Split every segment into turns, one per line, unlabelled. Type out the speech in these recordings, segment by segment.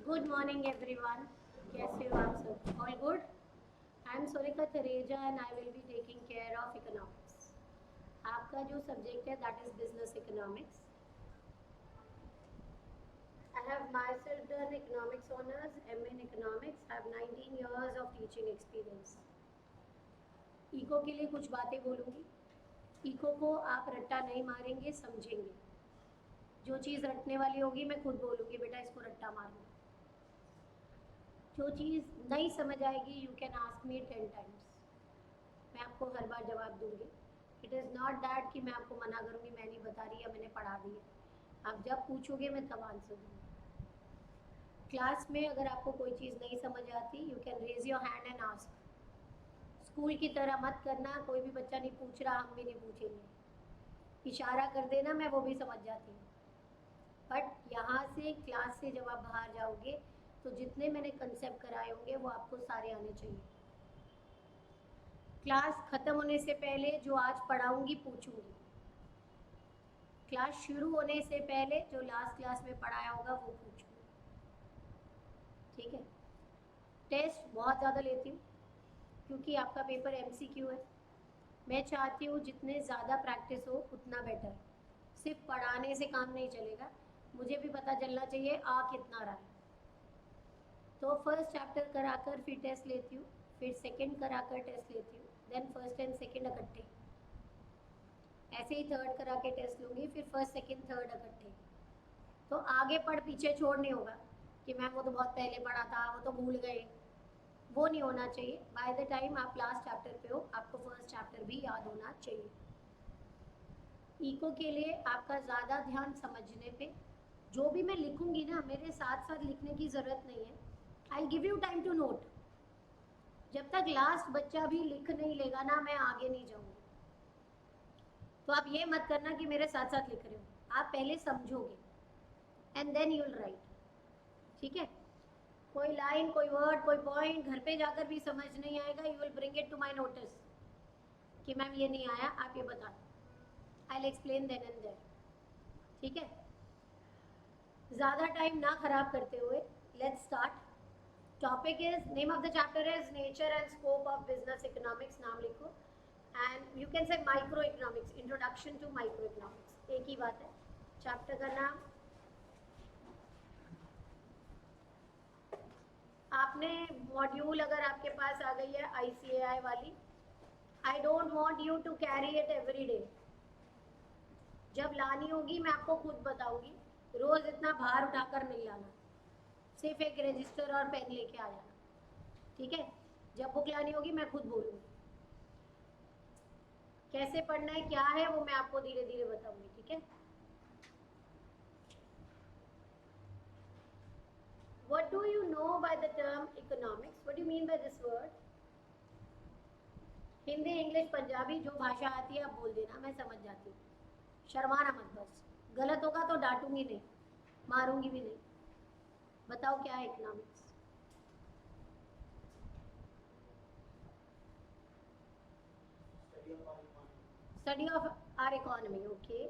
Good morning everyone. कैसे हो आप सब? All good. I am Sonika Thareja and I will be taking care of economics. आपका जो सब्जेक्ट है that is business economics. I have myself done economics honours M in economics. आई हैव 19 years of teaching experience. Eco के लिए कुछ बातें बोलूँगी। Eco को आप रट्टा नहीं मारेंगे, समझेंगे। जो चीज़ रटने वाली होगी मैं खुद बोलूँगी बेटा इसको रट्टा मारना। जो चीज़ नहीं समझ आएगी you can ask me 10 times, मैं आपको हर बार जवाब दूंगी। इट इज़ नॉट दैट कि मैं आपको मना करूँगी मैं नहीं बता रही या मैंने पढ़ा दी है। आप जब पूछोगे मैं तब आंसर दूँगी। क्लास में अगर आपको कोई चीज़ नहीं समझ आती you can raise your hand and ask. School की तरह मत करना, कोई भी बच्चा नहीं पूछ रहा हम भी नहीं पूछेंगे। इशारा कर देना मैं वो भी समझ जाती हूँ। बट यहाँ से क्लास से जब आप बाहर जाओगे तो जितने मैंने कंसेप्ट कराए होंगे वो आपको सारे आने चाहिए। क्लास ख़त्म होने से पहले जो आज पढ़ाऊंगी पूछूंगी। क्लास शुरू होने से पहले जो लास्ट क्लास में पढ़ाया होगा वो पूछूंगी। ठीक है। टेस्ट बहुत ज़्यादा लेती हूँ क्योंकि आपका पेपर एमसीक्यू है। मैं चाहती हूँ जितने ज़्यादा प्रैक्टिस हो उतना बेटर। सिर्फ पढ़ाने से काम नहीं चलेगा, मुझे भी पता चलना चाहिए आ कितना रहा है। तो फर्स्ट चैप्टर कराकर फिर टेस्ट लेती हूँ, फिर सेकंड कराकर टेस्ट लेती हूँ, देन फर्स्ट एंड सेकंड इकट्ठे। ऐसे ही थर्ड करा के टेस्ट लूँगी, फिर फर्स्ट सेकंड थर्ड इकट्ठे। तो आगे पढ़ पीछे छोड़ नहीं होगा कि मैम वो तो बहुत पहले पढ़ा था वो तो भूल गए। वो नहीं होना चाहिए। बाय द टाइम आप लास्ट चैप्टर पे हो आपको फर्स्ट चैप्टर भी याद होना चाहिए। इको के लिए आपका ज़्यादा ध्यान समझने पे। जो भी मैं लिखूंगी ना मेरे साथ साथ लिखने की ज़रूरत नहीं है। I give you time to note. जब तक लास्ट बच्चा भी लिख नहीं लेगा ना मैं आगे नहीं जाऊंगी। तो आप ये मत करना कि मेरे साथ साथ लिख रहे हो, आप पहले समझोगे and then you will write. ठीक है। कोई लाइन कोई वर्ड कोई पॉइंट घर पे जाकर भी समझ नहीं आएगा, you will bring it to my notice कि मैम ये नहीं आया आप ये बता दो। I will explain then and there. ठीक है। ज़्यादा टाइम ना खराब करते हुए let's start. Topic is name of the chapter is nature and scope of business economics. नाम लिखो and you can say micro economics, introduction to micro economics. एक ही बात है। चैप्टर का नाम आपने मॉड्यूल अगर आपके पास आ गई है आईसीएआई वाली, I don't want you to carry it every day. जब लानी होगी मैं आपको खुद बताऊंगी, रोज इतना भार उठाकर नहीं लाना। सिर्फ एक रजिस्टर और पेन लेके आ जाना। ठीक है। जब बुक लानी होगी मैं खुद बोलूँगी। कैसे पढ़ना है क्या है वो मैं आपको धीरे धीरे बताऊंगी। ठीक है। What do you know by the term economics? What do you mean by this word? Hindi English Punjabi जो भाषा आती है आप बोल देना, मैं समझ जाती हूँ। शर्माना मत बस। गलत होगा तो डांटूंगी नहीं, मारूंगी भी नहीं। बताओ क्या है economics? Study of our economy. Okay.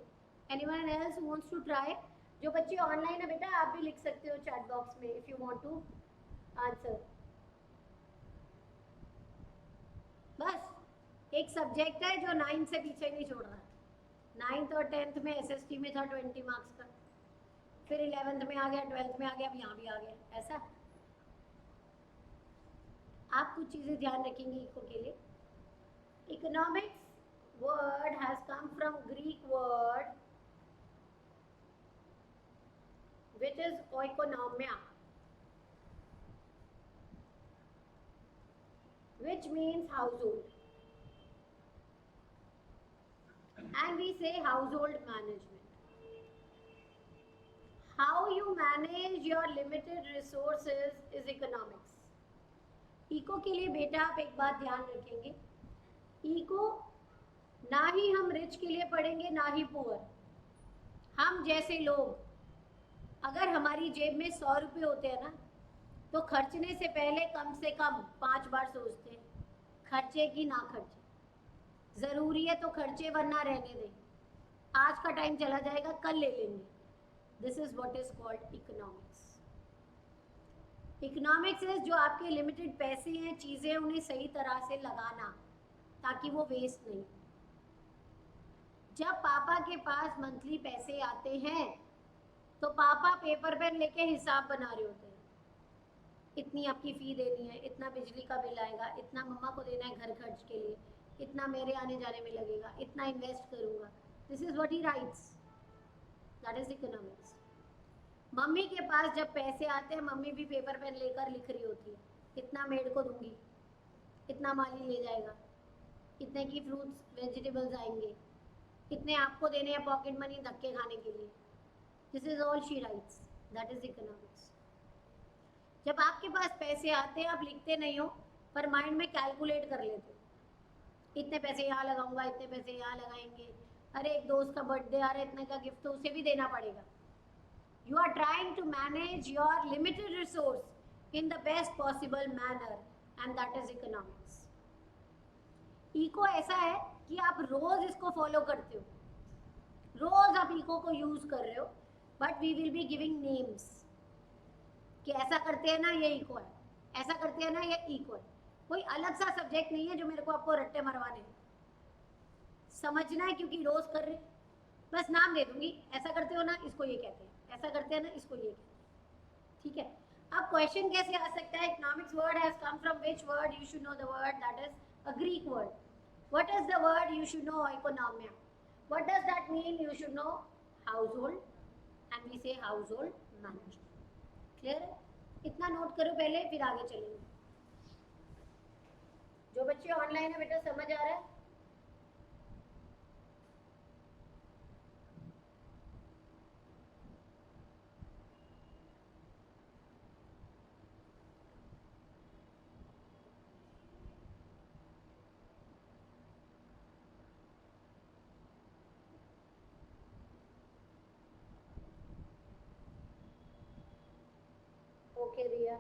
Anyone else who wants to try? जो बच्चे ऑनलाइन है बेटा आप भी लिख सकते हो चैट बॉक्स में if you want to answer. बस एक सब्जेक्ट है जो 9 से पीछे नहीं छोड़ रहा है। 9th और 10th में एसएसटी में था 20 मार्क्स का, फिर 11th में आ गया, 12th में आ गया, अब यहाँ भी आ गया। ऐसा आप कुछ चीज़ें ध्यान रखेंगे इको के लिए। Economics word has come from Greek word which is oikonomia, which means household, and we say household management. How you manage your limited resources is economics. Eco के लिए बेटा आप एक बात ध्यान रखेंगे, इको ना ही हम रिच के लिए पढ़ेंगे ना ही पुअर। हम जैसे लोग अगर हमारी जेब में 100 रुपये होते हैं ना तो खर्चने से पहले कम से कम 5 बार सोचते हैं खर्चे कि ना खर्चे। ज़रूरी है तो खर्चे वरना रहने दें, आज का टाइम चला जाएगा कल ले लेंगे। This is what is called economics. Economics is जो आपके लिमिटेड पैसे हैं, चीज़ें हैं, उन्हें सही तरह से लगाना ताकि वो वेस्ट नहीं। जब पापा के पास मंथली पैसे आते हैं तो पापा पेपर पेन लेके हिसाब बना रहे होते हैं, इतनी आपकी फ़ी देनी है, इतना बिजली का बिल आएगा, इतना मम्मा को देना है घर खर्च के लिए, इतना मेरे आने जाने में लगेगा, इतना इन्वेस्ट करूँगा। This is what he rights, that is economics. Mummy के पास जब पैसे आते हैं, मम्मी भी पेपर पेन लेकर लिख रही होती है, इतना मेड को दूंगी, इतना माली ले जाएगा, इतने की फ्रूट्स वेजिटेबल्स आएंगे, इतने आपको देने हैं पॉकेट मनी धक्के खाने के लिए। This is all she writes, that is economics. जब आपके पास पैसे आते हैं, आप लिखते नहीं हो पर माइंड में कैलकुलेट कर लेते हो, इतने पैसे यहाँ लगाऊंगा, इतने पैसे यहाँ लगाएंगे, अरे एक दोस्त का बर्थडे आ रहा है, इतने का गिफ्ट तो उसे भी देना पड़ेगा। You are trying to manage your limited resource in the best possible manner, and that is economics. Eco ऐसा है कि आप रोज इसको फॉलो करते हो, रोज आप इको को यूज कर रहे हो, but we will be giving names कि ऐसा करते हैं ना ये इको है, ऐसा करते हैं ना ये इको है। कोई अलग सा सब्जेक्ट नहीं है जो मेरे को आपको रट्टे मरवाने हैं, समझना है क्योंकि रोज कर रहे, बस नाम दे दूंगी, ऐसा करते हो ना इसको ये कहते हैं, ऐसा करते हैं ना इसको ये कहते हैं, ठीक है। अब क्वेश्चन कैसे आ सकता है, economics word has come from which word, you should know the word, that is a Greek word. What is the word, you should know economia. What does that mean, you should know household, and we say household manager. Clear है, इतना note करो पहले, फिर आगे चलेंगे। जो बच्चे online है बेटा समझ आ रहा है? ओके दिया।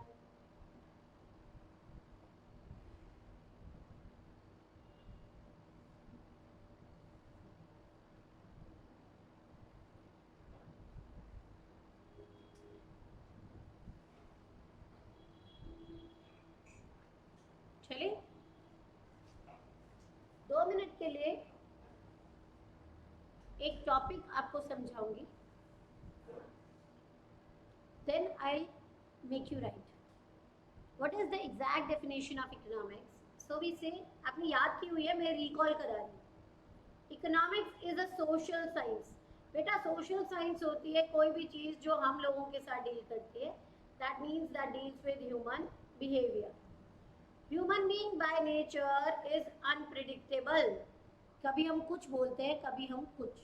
चलिए 2 मिनट के लिए एक टॉपिक आपको समझाऊंगी, then I'll make you write. What is the exact definition of economics? So we say, आपने याद की हुई है, मैं रिकॉल करा रही हूँ। Economics is a social science. बेटा social science होती है कोई भी चीज़ जो हम लोगों के साथ डील करती है, that means that deals with human behavior. Human being by nature is unpredictable. कभी हम कुछ बोलते हैं, कभी हम कुछ।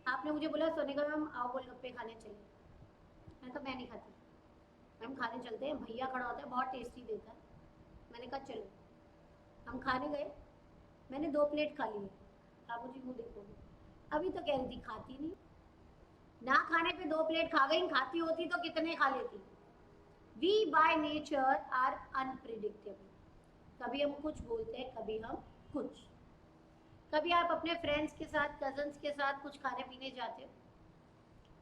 आपने मुझे बोला सोनिका मैम आओ गोलगप्पे खाने चले, मैंने कहा मैं नहीं खाती, हम खाने चलते हैं, भैया खड़ा होता है बहुत टेस्टी देता है, मैंने कहा चलो, हम खाने गए, मैंने 2 प्लेट खा लिए, आप मुझे मुँह देखोगे, अभी तो कह रही थी खाती नहीं, ना खाने पे 2 प्लेट खा गई, खाती होती तो कितने खा लेती। We by nature are unpredictable, कभी हम कुछ बोलते हैं, कभी हम कुछ। कभी आप अपने फ्रेंड्स के साथ, कजन्स के साथ कुछ खाने पीने जाते हो,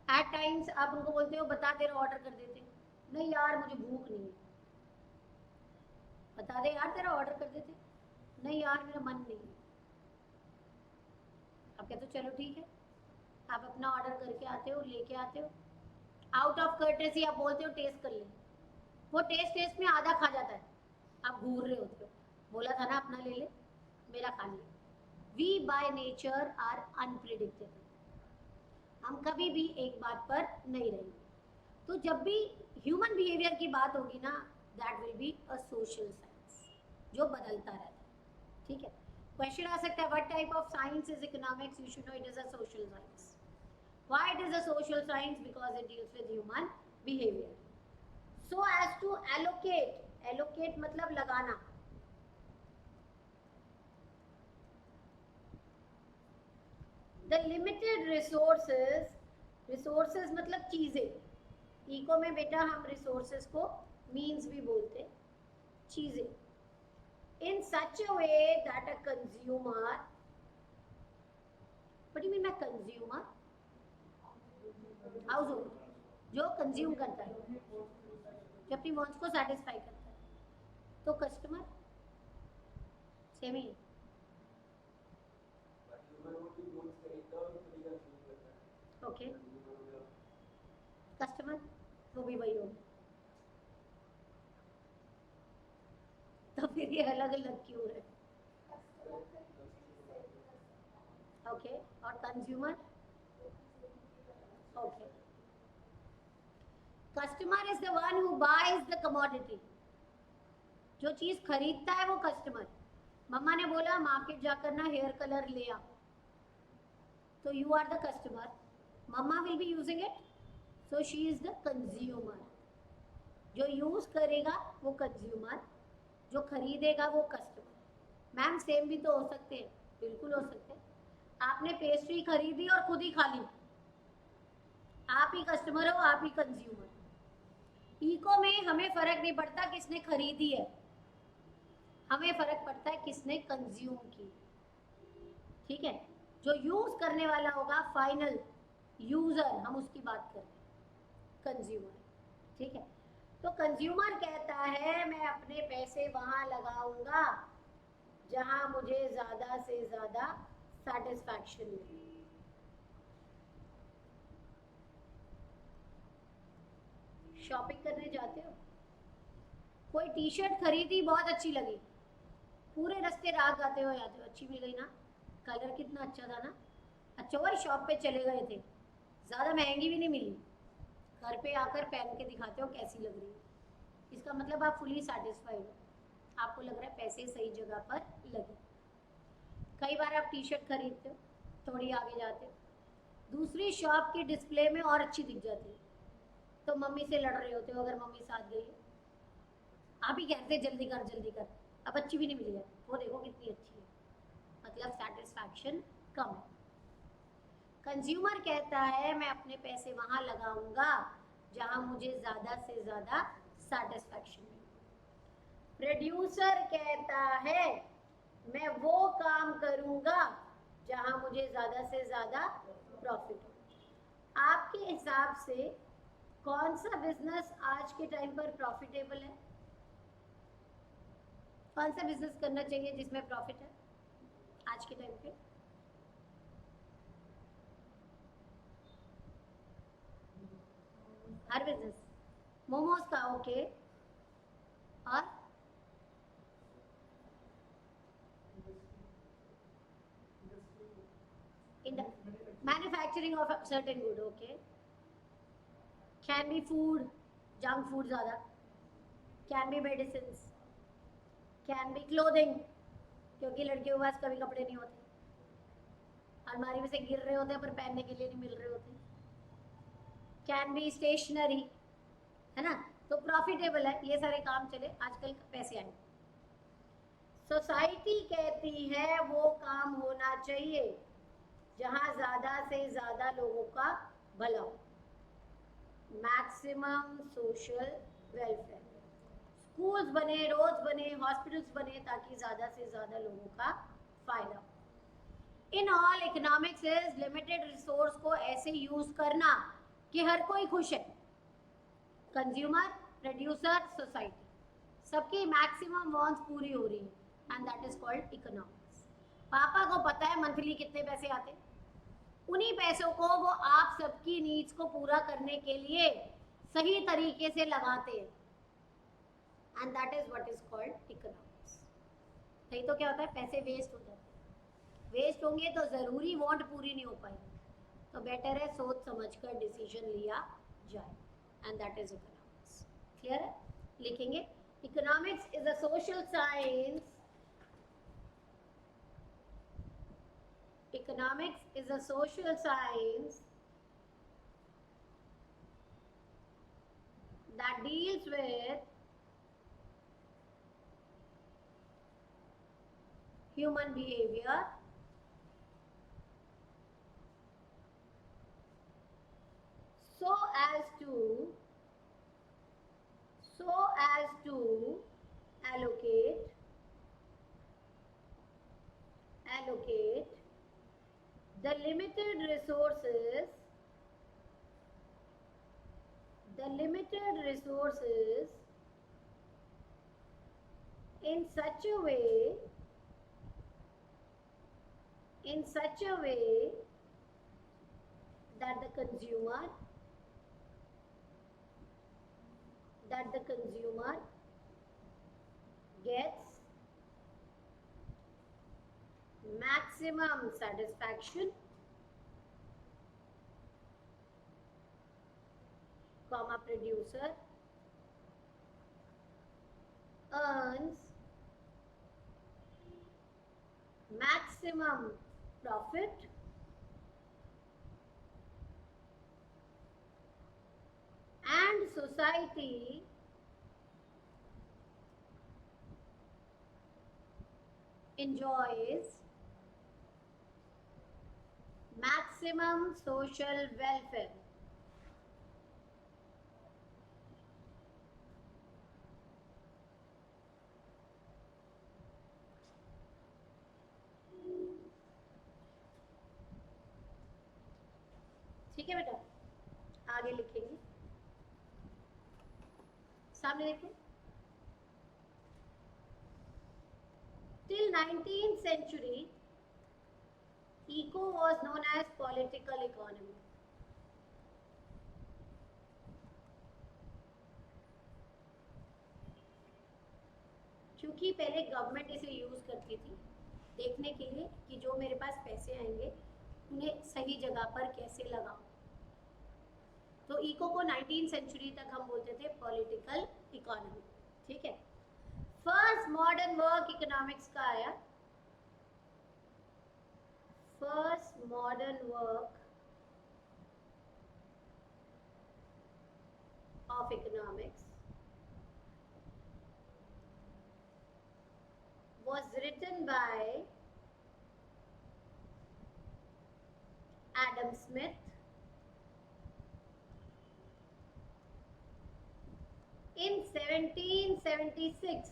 एट टाइम्स आप उनको बोलते हो बता तेरा ऑर्डर कर देते, नहीं यार मुझे भूख नहीं है, बता दे यार तेरा ऑर्डर कर देते, नहीं यार मेरा मन नहीं है। आप कहते हो चलो ठीक है, आप अपना ऑर्डर करके आते हो, लेके आते हो, आउट ऑफ कर्टेसी आप बोलते हो टेस्ट कर ले, वो टेस्ट में आधा खा जाता है, आप घूर रहे होते हो, बोला था ना अपना ले ले, मेरा खा लिया। We by nature are unpredictable, हम कभी भी एक बात पर नहीं रहेंगे। तो जब भी ह्यूमन बिहेवियर की बात होगी ना, that will be a social science, जो बदलता रहता है, ठीक है। क्वेश्चन आ सकता है what type of science is economics, you should know it is a social science. Why it is a social science, because it deals with human behaviour, so as to allocate, allocate मतलब लगाना, the limited resources, resources मतलब चीजें, eco में बेटा हम resources को means भी बोलते, चीजें, in such a way that a consumer, what do you mean by consumer, household, जो कंज्यूम करता है, जो अपनी वांट्स को सेटिस्फाई करता है। तो कस्टमर सेम ही है। ओके, कस्टमर वो भी वही होगा, तो फिर ये अलग अलग क्यों है? ओके, और consumer? Okay, customer is the one who buys the commodity. जो चीज खरीदता है वो कस्टमर। मम्मा ने बोला मार्केट जाकर ना हेयर कलर ले आ, तो you are the customer, mama will be using it, so she is the consumer. जो यूज करेगा वो कंज्यूमर, जो खरीदेगा वो कस्टमर। मैम सेम भी तो हो सकते हैं, बिल्कुल हो सकते हैं। आपने पेस्ट्री खरीदी और खुद ही खा ली, आप ही कस्टमर हो, आप ही कंज्यूमर। इको में हमें फर्क नहीं पड़ता किसने खरीदी है, हमें फर्क पड़ता है किसने कंज्यूम की। ठीक है, जो यूज करने वाला होगा फाइनल यूजर, हम उसकी बात कर रहे हैं, कंज्यूमर। ठीक है, तो कंज्यूमर कहता है मैं अपने पैसे वहां लगाऊंगा जहां मुझे ज्यादा से ज्यादा सेटिस्फैक्शन मिले। शॉपिंग करने जाते हो, कोई टी शर्ट खरीदी बहुत अच्छी लगी, पूरे रास्ते राग गाते हो जाते हो, अच्छी मिल गई ना, कलर कितना अच्छा था ना, अच्छा वही शॉप पे चले गए थे, ज़्यादा महंगी भी नहीं मिली, घर पे आकर पहन के दिखाते हो कैसी लग रही है, इसका मतलब आप फुली सेटिस्फाइड हो, आपको लग रहा है पैसे सही जगह पर लगे। कई बार आप टी शर्ट खरीदते हो, थोड़ी आगे जाते हो, दूसरी शॉप की डिस्प्ले में और अच्छी दिख जाती है, तो मम्मी से लड़ रहे होते हो, अगर मम्मी साथ गई है, आप ही कहते जल्दी कर जल्दी कर, अब अच्छी भी नहीं मिली है, वो देखो कितनी अच्छी है, मतलब सेटिस्फैक्शन कम है। कंज्यूमर कहता है मैं अपने पैसे वहां लगाऊंगा जहां मुझे ज्यादा से ज्यादा सेटिस्फैक्शन मिले। प्रोड्यूसर कहता है मैं वो काम करूंगा जहां मुझे ज्यादा से ज्यादा प्रॉफिट हो। आपके हिसाब से कौन सा बिजनेस आज के टाइम पर प्रॉफिटेबल है? कौन सा बिजनेस करना चाहिए जिसमें प्रॉफिट है आज के टाइम पे? हर बिजनेस, मोमोज का ओके, और in the manufacturing of a certain good, okay, can be food, junk food ज़्यादा, can be medicines, can be clothing, क्योंकि लड़कियों के पास कभी कपड़े नहीं होते, अलमारी में से गिर रहे होते हैं पर पहनने के लिए नहीं मिल रहे होते, can be stationery, है ना, तो प्रॉफिटेबल है, ये सारे काम चले, आजकल पैसे आए। सोसाइटी कहती है वो काम होना चाहिए जहां ज्यादा से ज्यादा लोगों का भला हो, मैक्सिमम सोशल वेलफेयर, स्कूल्स बने, रोड्स बने, हॉस्पिटल्स बने, ताकि ज्यादा से ज्यादा लोगों का फायदा हो। In all economics is limited resource को ऐसे यूज करना कि हर कोई खुश है, कंज्यूमर, प्रोड्यूसर, सोसाइटी, सबकी मैक्सिमम वांट्स पूरी हो रही है, and that is called economics. पापा को पता है मंथली कितने पैसे आते हैं, उन्हीं पैसों को वो आप सबकी नीड्स को पूरा करने के लिए सही तरीके से लगाते हैं, and that is what is called economics. नहीं तो क्या होता है, पैसे वेस्ट हो जाते हैं, वेस्ट होंगे तो जरूरी वांट पूरी नहीं हो पाएगी, तो बेटर है सोच समझकर डिसीजन लिया जाए, and that is economics. Clear है? लिखेंगे, economics is a social science, economics is a social science that deals with human behavior so as to allocate the limited limited resources in such a way that the consumer gets maximum satisfaction, producer earns maximum profit and society enjoys maximum social welfare. ठीक है बेटा, आगे लिखेंगे, सामने देखें. Till 19th century, eco was known as political economy. क्योंकि पहले government इसे यूज करती थी देखने के लिए कि जो मेरे पास पैसे आएंगे उन्हें सही जगह पर कैसे लगाऊं. तो इको को 19th सेंचुरी तक हम बोलते थे पॉलिटिकल इकोनॉमी. ठीक है. फर्स्ट मॉडर्न वर्क इकोनॉमिक्स का आया. First modern work of economics was written by Adam Smith in 1776.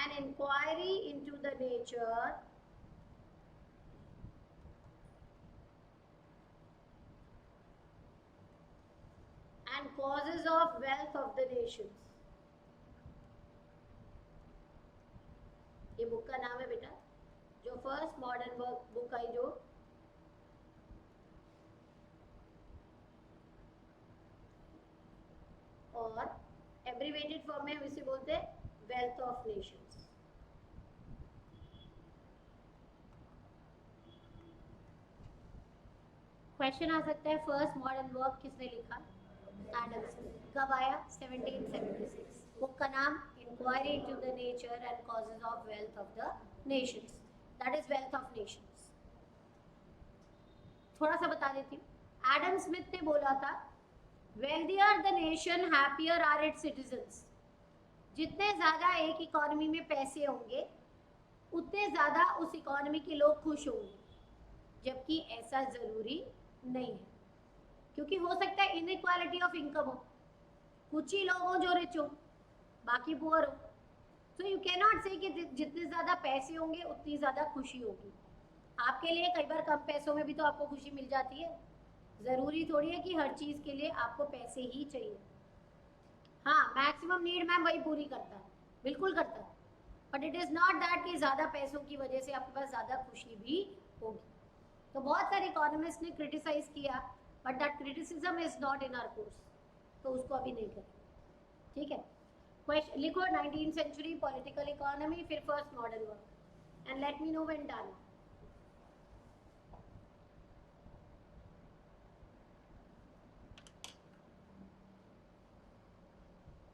An inquiry into the nature and causes of wealth of the nations. ये book का नाम है बेटा, जो फर्स्ट मॉडर्न वर्क बुक आई, जो और एब्रीवेटेड फॉर्म में हम इसे बोलते हैं वेल्थ ऑफ नेशंस. क्वेश्चन आ सकता है फर्स्ट मॉडर्न वर्क किसने लिखा? Adam Smith. कब आया? 1776. बुक का नाम inquiry into the nature and causes of wealth of the nations. That is wealth of nations. थोड़ा सा बता देती हूँ. एडम स्मिथ ने बोला था wealthier the nation happier are its citizens. जितने ज़्यादा एक इकोनॉमी में पैसे होंगे उतने ज़्यादा उस इकोनॉमी के लोग खुश होंगे. जबकि ऐसा ज़रूरी नहीं है, क्योंकि हो सकता है इनइक्वालिटी ऑफ इनकम हो. कुछ ही लोग हों जो रिच हो, बाकी पुअर हो. सो यू कैन नॉट से कि जितने ज़्यादा पैसे होंगे उतनी ज़्यादा खुशी होगी. आपके लिए कई बार कम पैसों में भी तो आपको खुशी मिल जाती है. ज़रूरी थोड़ी है कि हर चीज़ के लिए आपको पैसे ही चाहिए. हाँ, मैक्सिमम नीड मैम वही पूरी करता है, बिल्कुल करता है. But it is not that कि ज़्यादा पैसों की वजह से आपके पास ज़्यादा खुशी भी होगी. तो बहुत सारे इकोनॉमिस्ट ने क्रिटिसाइज किया, but that criticism is not in our course, तो उसको अभी नहीं करें. ठीक है. क्वेश्चन लिखो 19th सेंचुरी पॉलिटिकल इकोनॉमी, फिर first modern work, and let me know when done.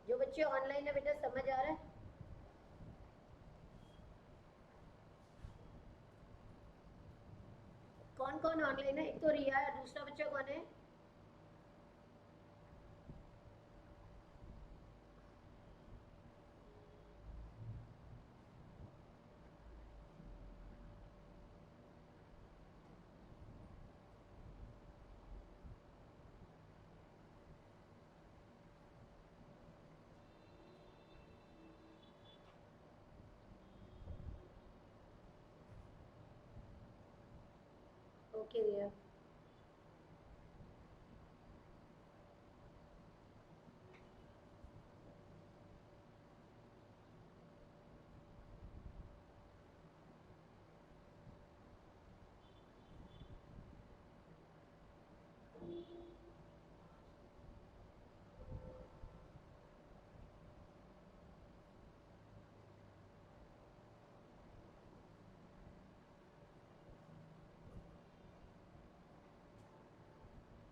जो बच्चे ऑनलाइन है बेटा समझ आ रहा है? कौन कौन ऑनलाइन है? एक तो रिया है, दूसरा बच्चा कौन है? ओके रिया.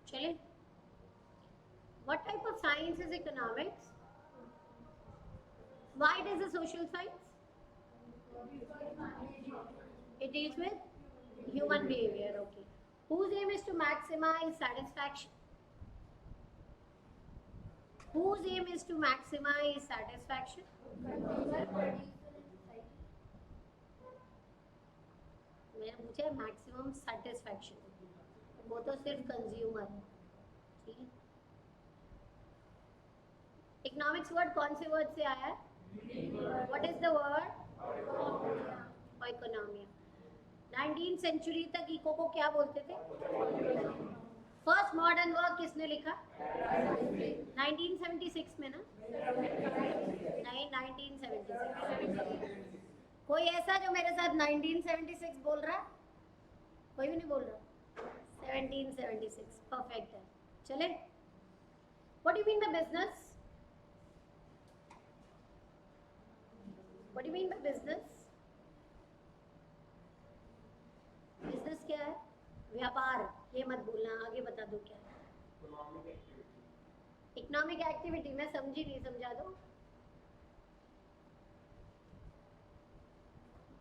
चले, what type of science is economics? Why it is a social science? It deals with human behavior. Okay, whose aim is to maximize satisfaction? Whose aim is to maximize satisfaction? मैंने पूछा maximum satisfaction, वो तो सिर्फ consumer है, ठीक है। Economics word कौन से वर्ड से आया है? What is the word? Economia. 19th century तक इको को क्या बोलते थे? फर्स्ट मॉडर्न वर्क किसने लिखा? 1976 में ना? नहीं, 1976। कोई ऐसा जो मेरे साथ 1976 बोल रहा है? कोई भी नहीं बोल रहा। 1776 परफेक्ट है। चले, what do you mean by business? What do you mean by business? Business क्या है? व्यापार। ये मत बोलना, आगे बता दो क्या है। Economic activity. मैं समझी नहीं, समझा दो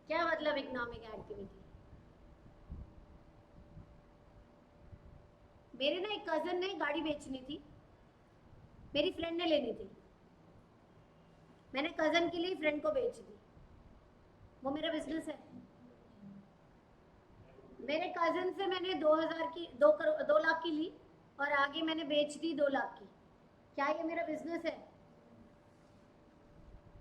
क्या मतलब इकोनॉमिक एक्टिविटी। मेरे ना एक कजन ने गाड़ी बेचनी थी, मेरी फ्रेंड ने लेनी थी, मैंने कजन के लिए फ्रेंड को बेच दी, वो मेरा बिजनेस है। मेरे कजन से मैंने 2 लाख की ली और आगे मैंने बेच दी 2 लाख की, क्या ये मेरा बिजनेस है?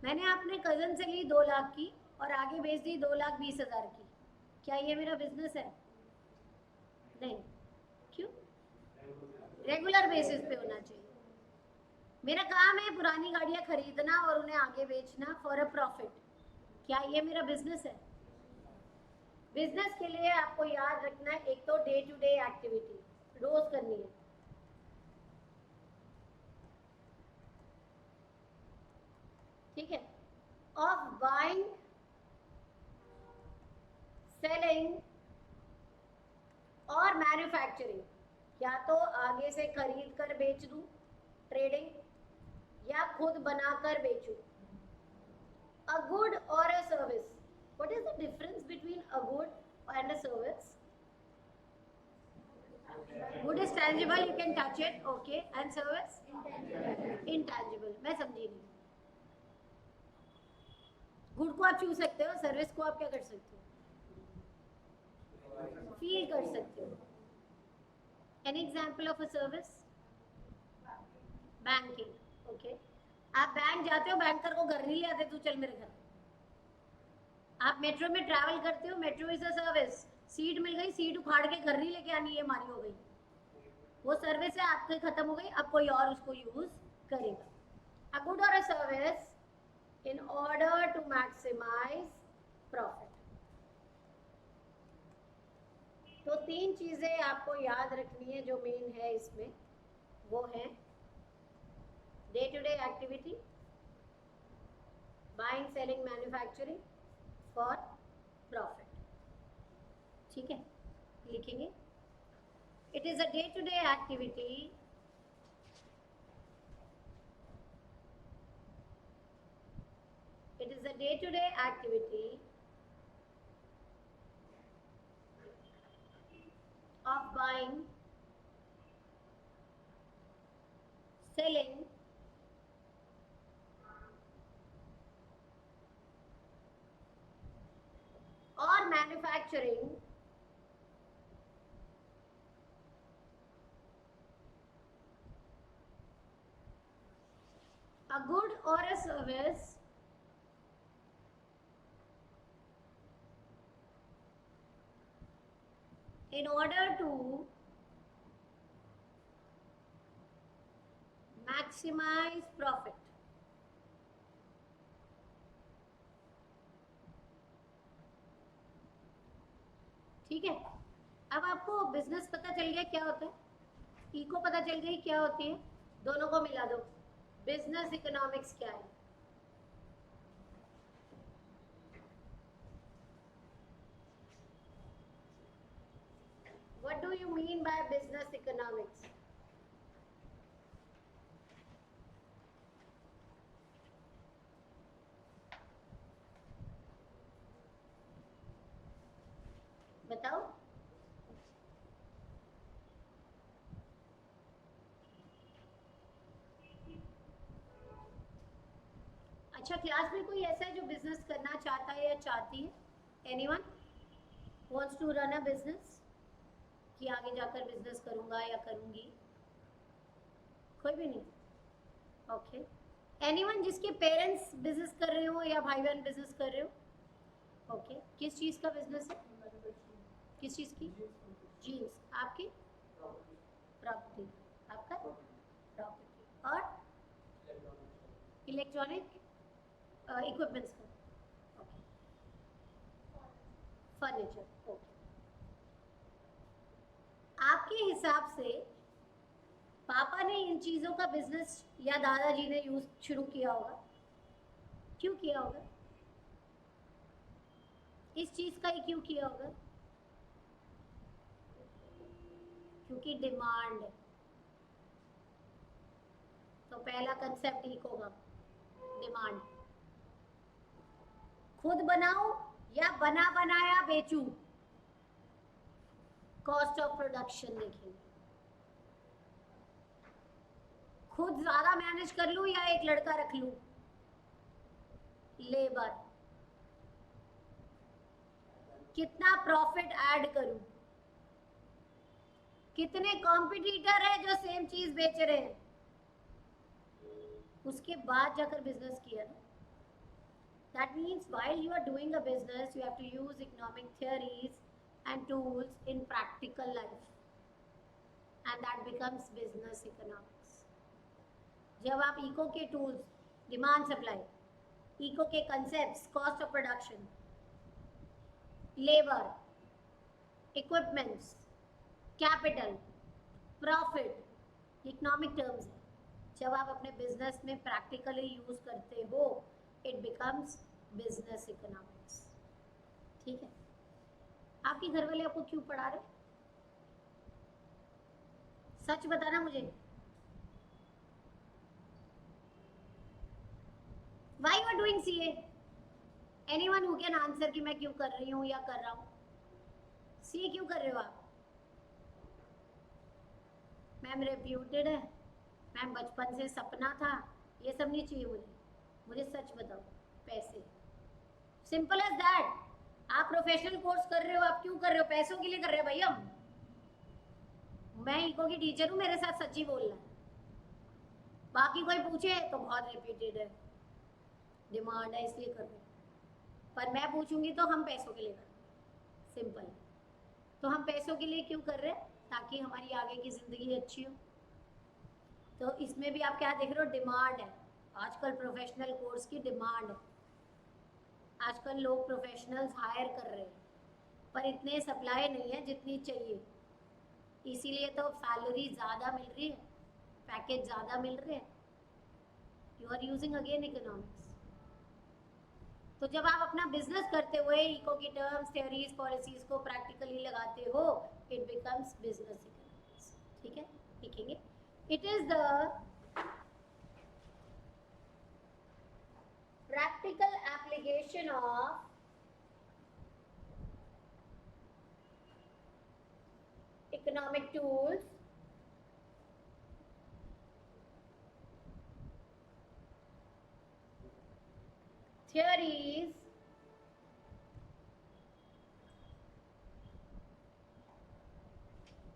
मैंने अपने कजन से ली 2 लाख की और आगे बेच दी 2,20,000 की, क्या ये मेरा बिजनेस है? नहीं। क्यों? रेगुलर बेसिस पे होना चाहिए। मेरा काम है पुरानी गाड़ियां खरीदना और उन्हें आगे बेचना फॉर अ प्रॉफिट, क्या ये मेरा बिजनेस है? बिजनेस के लिए आपको याद रखना है, एक तो डे टू डे एक्टिविटी रोज करनी है, ठीक है, ऑफ बाइंग, सेलिंग और मैन्युफैक्चरिंग, या तो आगे से खरीद कर बेच दूं, ट्रेडिंग, या खुद बनाकर बेचूं। अ गुड और a service, what is the difference between a good and a service? Good is tangible, you can touch it, okay, and service intangible. मैं समझी नहीं। गुड को आप छू सकते हो, सर्विस को आप क्या कर सकते हो? फील कर सकते हो। An example of a service? Banking, okay. आप बैंक जाते हो, बैंकर को घर नहीं ले आते, तू चल मेरे घर। आप मेट्रो में ट्रैवल करते हो, metro is a service, seat मिल गई, सीट उखाड़ के घर नहीं लेके आनी, ये मारी हो गई, वो सर्विस है, आपके खत्म हो गई, अब कोई और उसको यूज करेगा। अ गुड और a service in order to maximize profit। तो 3 चीजें आपको याद रखनी है जो मेन है इसमें, वो है day to day activity, buying, selling, manufacturing for profit, ठीक है, लिखेंगे। It is a day to day activity it is a day-to-day activity of buying, selling or manufacturing a good or a service in order to maximize profit। ठीक है, अब आपको business पता चल गया क्या होता है, इको पता चल गई क्या होती है, दोनों को मिला दो, बिजनेस इकोनॉमिक्स क्या है। What do you mean by business economics? अच्छा, क्लास में कोई ऐसा है जो बिजनेस करना चाहता है या चाहती है? Anyone wants to run a business, कि आगे जाकर बिजनेस करूंगा या करूंगी? कोई भी नहीं? ओके। एनीवन जिसके पेरेंट्स बिजनेस कर रहे हो या भाई बहन बिजनेस कर रहे हो? ओके। किस चीज़ का बिजनेस है? किस चीज़ की? जीन्स। आपकी? प्रॉपर्टी। आपका? प्रॉपर्टी। और इलेक्ट्रॉनिक इक्विपमेंट्स का? ओके। फर्नीचर। ओके। आपके हिसाब से पापा ने इन चीज़ों का बिजनेस या दादाजी ने यूज शुरू किया होगा? क्यों किया होगा? इस चीज़ का ही क्यों किया होगा? क्योंकि डिमांड है। तो पहला कंसेप्ट ठीक होगा, डिमांड। खुद बनाऊं या बना बनाया बेचूं? कॉस्ट ऑफ प्रोडक्शन देखेंगे। खुद ज्यादा मैनेज कर लूं या एक लड़का रख लूं? लेबर। कितना प्रॉफिट ऐड करूं? कितने कॉम्पिटिटर है जो सेम चीज बेच रहे हैं? उसके बाद जाकर बिजनेस किया ना। That means while you are doing a business, you have to use economic theories and tools in practical life, and that becomes business economics. जब आप इको के टूल्स, डिमांड सप्लाई, इको के concepts, cost of production, labour, equipments, capital, profit, economic terms है, जब आप अपने business में practically use करते हो, इट बिकम्स बिजनेस इकोनॉमिक्स। ठीक है? आपके घर वाले आपको क्यों पढ़ा रहे? सच बताना मुझे। Why you are doing CA? Anyone who can answer कि मैं क्यों कर रही हूँ या कर रहा हूँ? CA क्यों कर रहे हो आप? मैम रेप्यूटेड है, मैम बचपन से सपना था, ये सब नहीं चाहिए मुझे। मुझे सच बताओ, पैसे। Simple as that. आप प्रोफेशनल कोर्स कर रहे हो, आप क्यों कर रहे हो? पैसों के लिए कर रहे हो भैया। मैं इको की टीचर हूँ, मेरे साथ सच्ची बोलना है। बाकी कोई पूछे तो बहुत रेप्यूटेड है, डिमांड है इसलिए कर रहे हो, पर मैं पूछूंगी तो हम पैसों के लिए कर रहे हैं। सिंपल। तो हम पैसों के लिए क्यों कर रहे हैं? ताकि हमारी आगे की जिंदगी अच्छी हो। तो इसमें भी आप क्या देख रहे हो? डिमांड है। आजकल प्रोफेशनल कोर्स की डिमांड है। आजकल लोग प्रोफेशनल्स हायर कर रहे हैं, पर इतने सप्लाई नहीं है जितनी चाहिए। इसीलिए तो सैलरी ज़्यादा मिल रही है, पैकेज ज़्यादा मिल रहे हैं। You are using again economics. तो जब आप अपना बिजनेस करते हुए इको की टर्म्स, थ्योरीज, पॉलिसीज को प्रैक्टिकली लगाते हो, इट बिकम्स बिजनेस इकोनॉमिक्स। ठीक है? लिखेंगे, it is the practical application of economic tools theories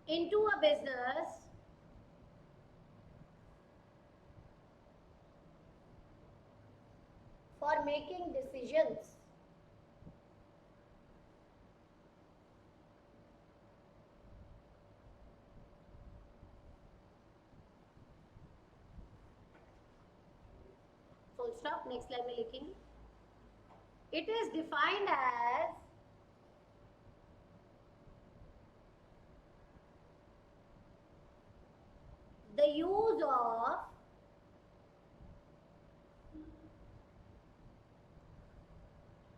into a business for making decisions. Full stop. Next line में लिखेंगे, it is defined as the use of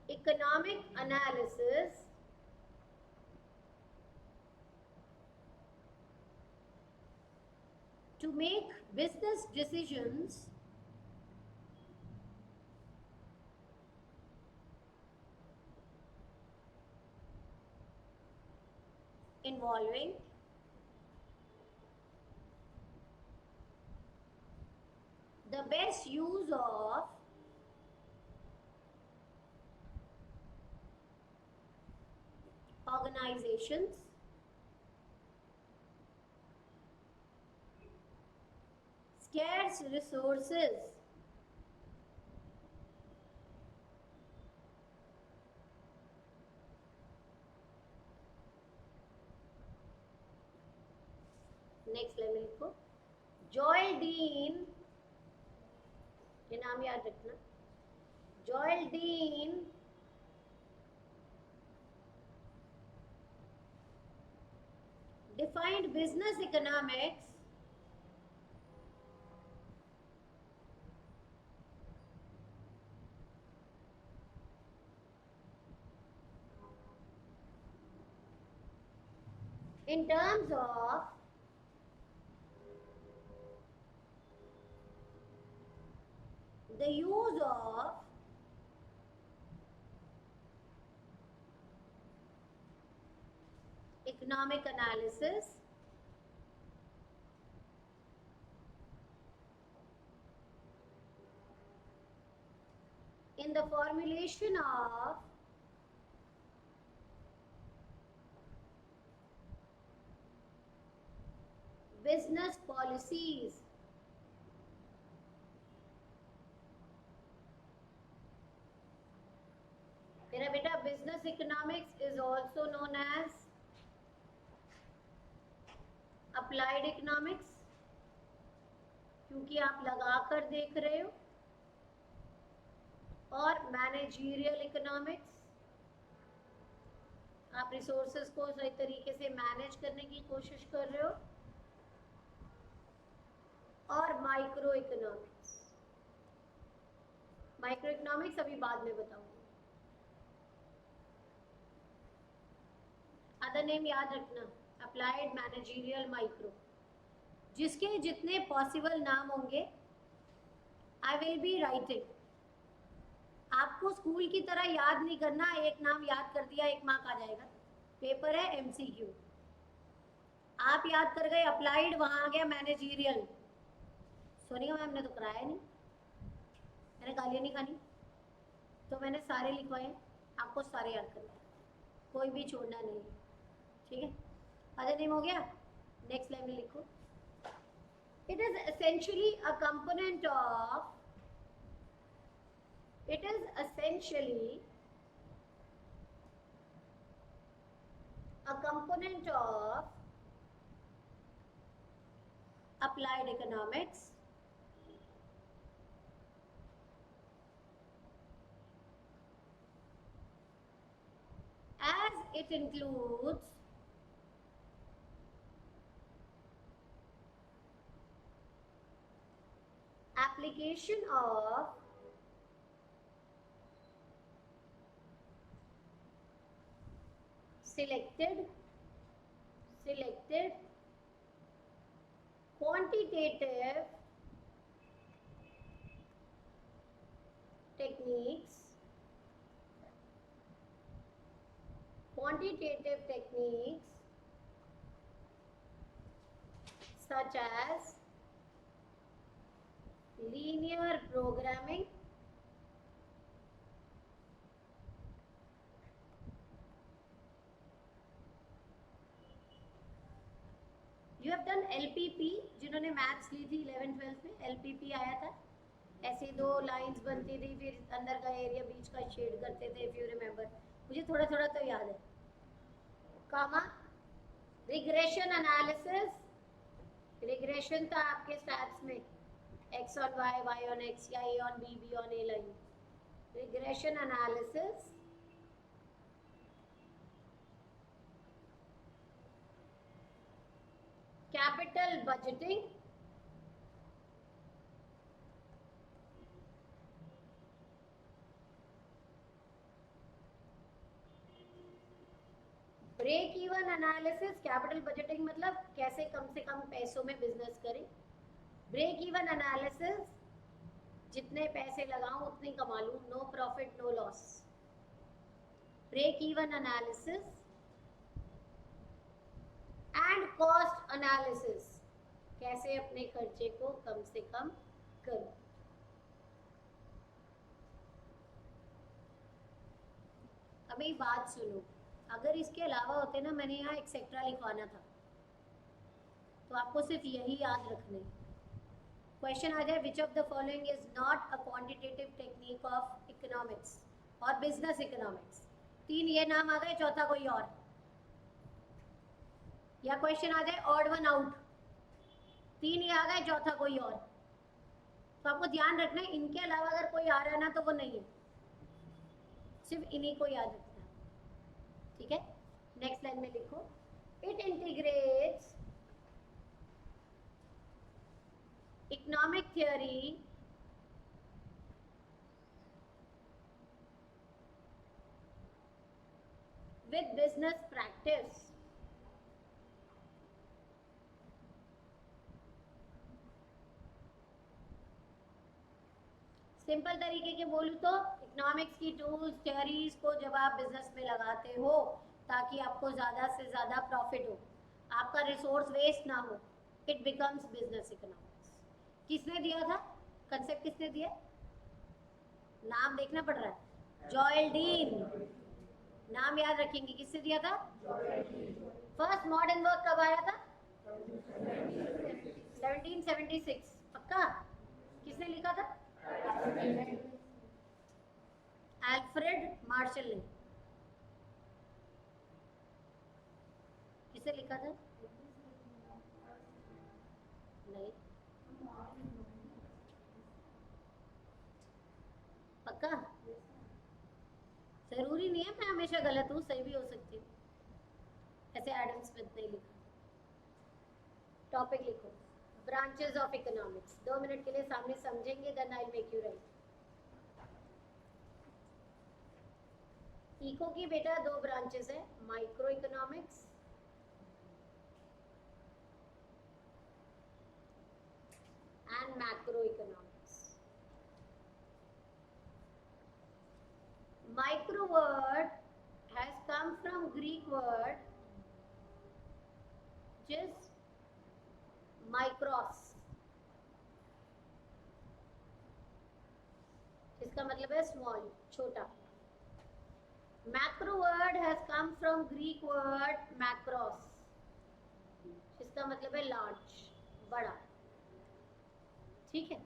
economic analysis to make business decisions involving the best use of populations, scarce resources, next line में लिखो जॉयल्डीन, ये नाम याद रखना, जॉयल्डीन defined business economics in terms of the use of economic analysis in the formulation of business policies. मेरा बेटा business economics is also known as applied economics, क्योंकि आप लगा कर देख रहे हो, और मैनेजरियल इकोनॉमिक्स, आप रिसोर्सेज को सही तरीके से मैनेज करने की कोशिश कर रहे हो, और माइक्रो इकोनॉमिक्स। माइक्रो इकोनॉमिक्स अभी बाद में बताऊंगी। अदर नेम याद रखना, अप्लाइड, मैनेजरियल, माइक्रो। जिसके जितने पॉसिबल नाम होंगे आई विल बी राइटिंग। आपको स्कूल की तरह याद नहीं करना, एक नाम याद कर दिया 1 मार्क आ जाएगा। पेपर है MCQ, आप याद कर गए अप्लाइड, वहां आ गया मैनेजरियल। सोनिका मैम ने तो कराया नहीं, मैंने गालियाँ नहीं खानी, तो मैंने सारे लिखवाए, आपको सारे याद करना है, कोई भी छोड़ना नहीं, ठीक है। अदर नेम हो गया, नेक्स्ट लाइन में लिखो it is essentially a component of, it is essentially a component of applied economics as it includes application of selected quantitative techniques such as linear programming, you have done LPP, जिन्होंने maths ली थी 11th-12th में LPP आया था, ऐसे 2 lines बनती थी, फिर अंदर का एरिया बीच का शेड करते थे, इफ यू रिमेंबर। मुझे थोड़ा थोड़ा तो याद है। कामा रिग्रेशन एनालिसिस, रिग्रेशन था आपके स्टैट्स में, x on y, y on x, या a on b, b on a line. Regression analysis, capital budgeting, break even analysis. Capital budgeting मतलब कैसे कम से कम पैसों में बिजनेस करें। ब्रेक इवन एनालिसिस, जितने पैसे लगाऊं उतने कमा लूं, no profit no loss. Break even analysis and cost analysis, कैसे अपने खर्चे को कम से कम करूं। अभी बात सुनो, अगर इसके अलावा होते ना, मैंने यहाँ एक्सेट्रा लिखवाना था, तो आपको सिर्फ यही याद रखना है। क्वेश्चन आ जाए which of the following is not a quantitative technique of economics और बिजनेस इकोनॉमिक्स। 3 ये नाम आ गए, चौथा कोई और। या क्वेश्चन आ जाए ऑड वन आउट, 3 ये आ गए, चौथा कोई और। तो आपको ध्यान रखना है, इनके अलावा अगर कोई आ रहा है ना तो वो नहीं है, सिर्फ इन्हीं को याद रखना है। ठीक है, नेक्स्ट लाइन में लिखो, it integrates economic theory with business practice। Simple तरीके के बोलूँ तो इकोनॉमिक्स की टूल्स थ्योरीज को जब आप बिजनेस में लगाते हो ताकि आपको ज़्यादा से ज़्यादा प्रॉफिट हो, आपका रिसोर्स वेस्ट ना हो, इट बिकम्स बिजनेस इकोनॉमिक्स। किसने दिया था कंसेप्ट, किसने दिया, नाम देखना पड़ रहा है, जॉयल्डीन। नाम याद रखेंगे, किससे दिया था। फर्स्ट मॉडर्न वर्क कब आया था, 1776। पक्का, किसने लिखा था, अल्फ्रेड मार्शल ने। किसने लिखा था, नहीं, पक्का, जरूरी नहीं है मैं हमेशा गलत हूँ, सही भी हो सकती हूँ। ऐसे एडम स्मिथ ने लिखा। टॉपिक लिखो, ब्रांचेस ऑफ इकोनॉमिक्स। 2 मिनट के लिए सामने समझेंगे, then I make you write. Eco की बेटा 2 ब्रांचेस है, micro economics and macro economics. Micro word has come from Greek word which is micros, इसका मतलब है small, छोटा। Macro word has come from Greek word macros, इसका मतलब है large, बड़ा। ठीक है,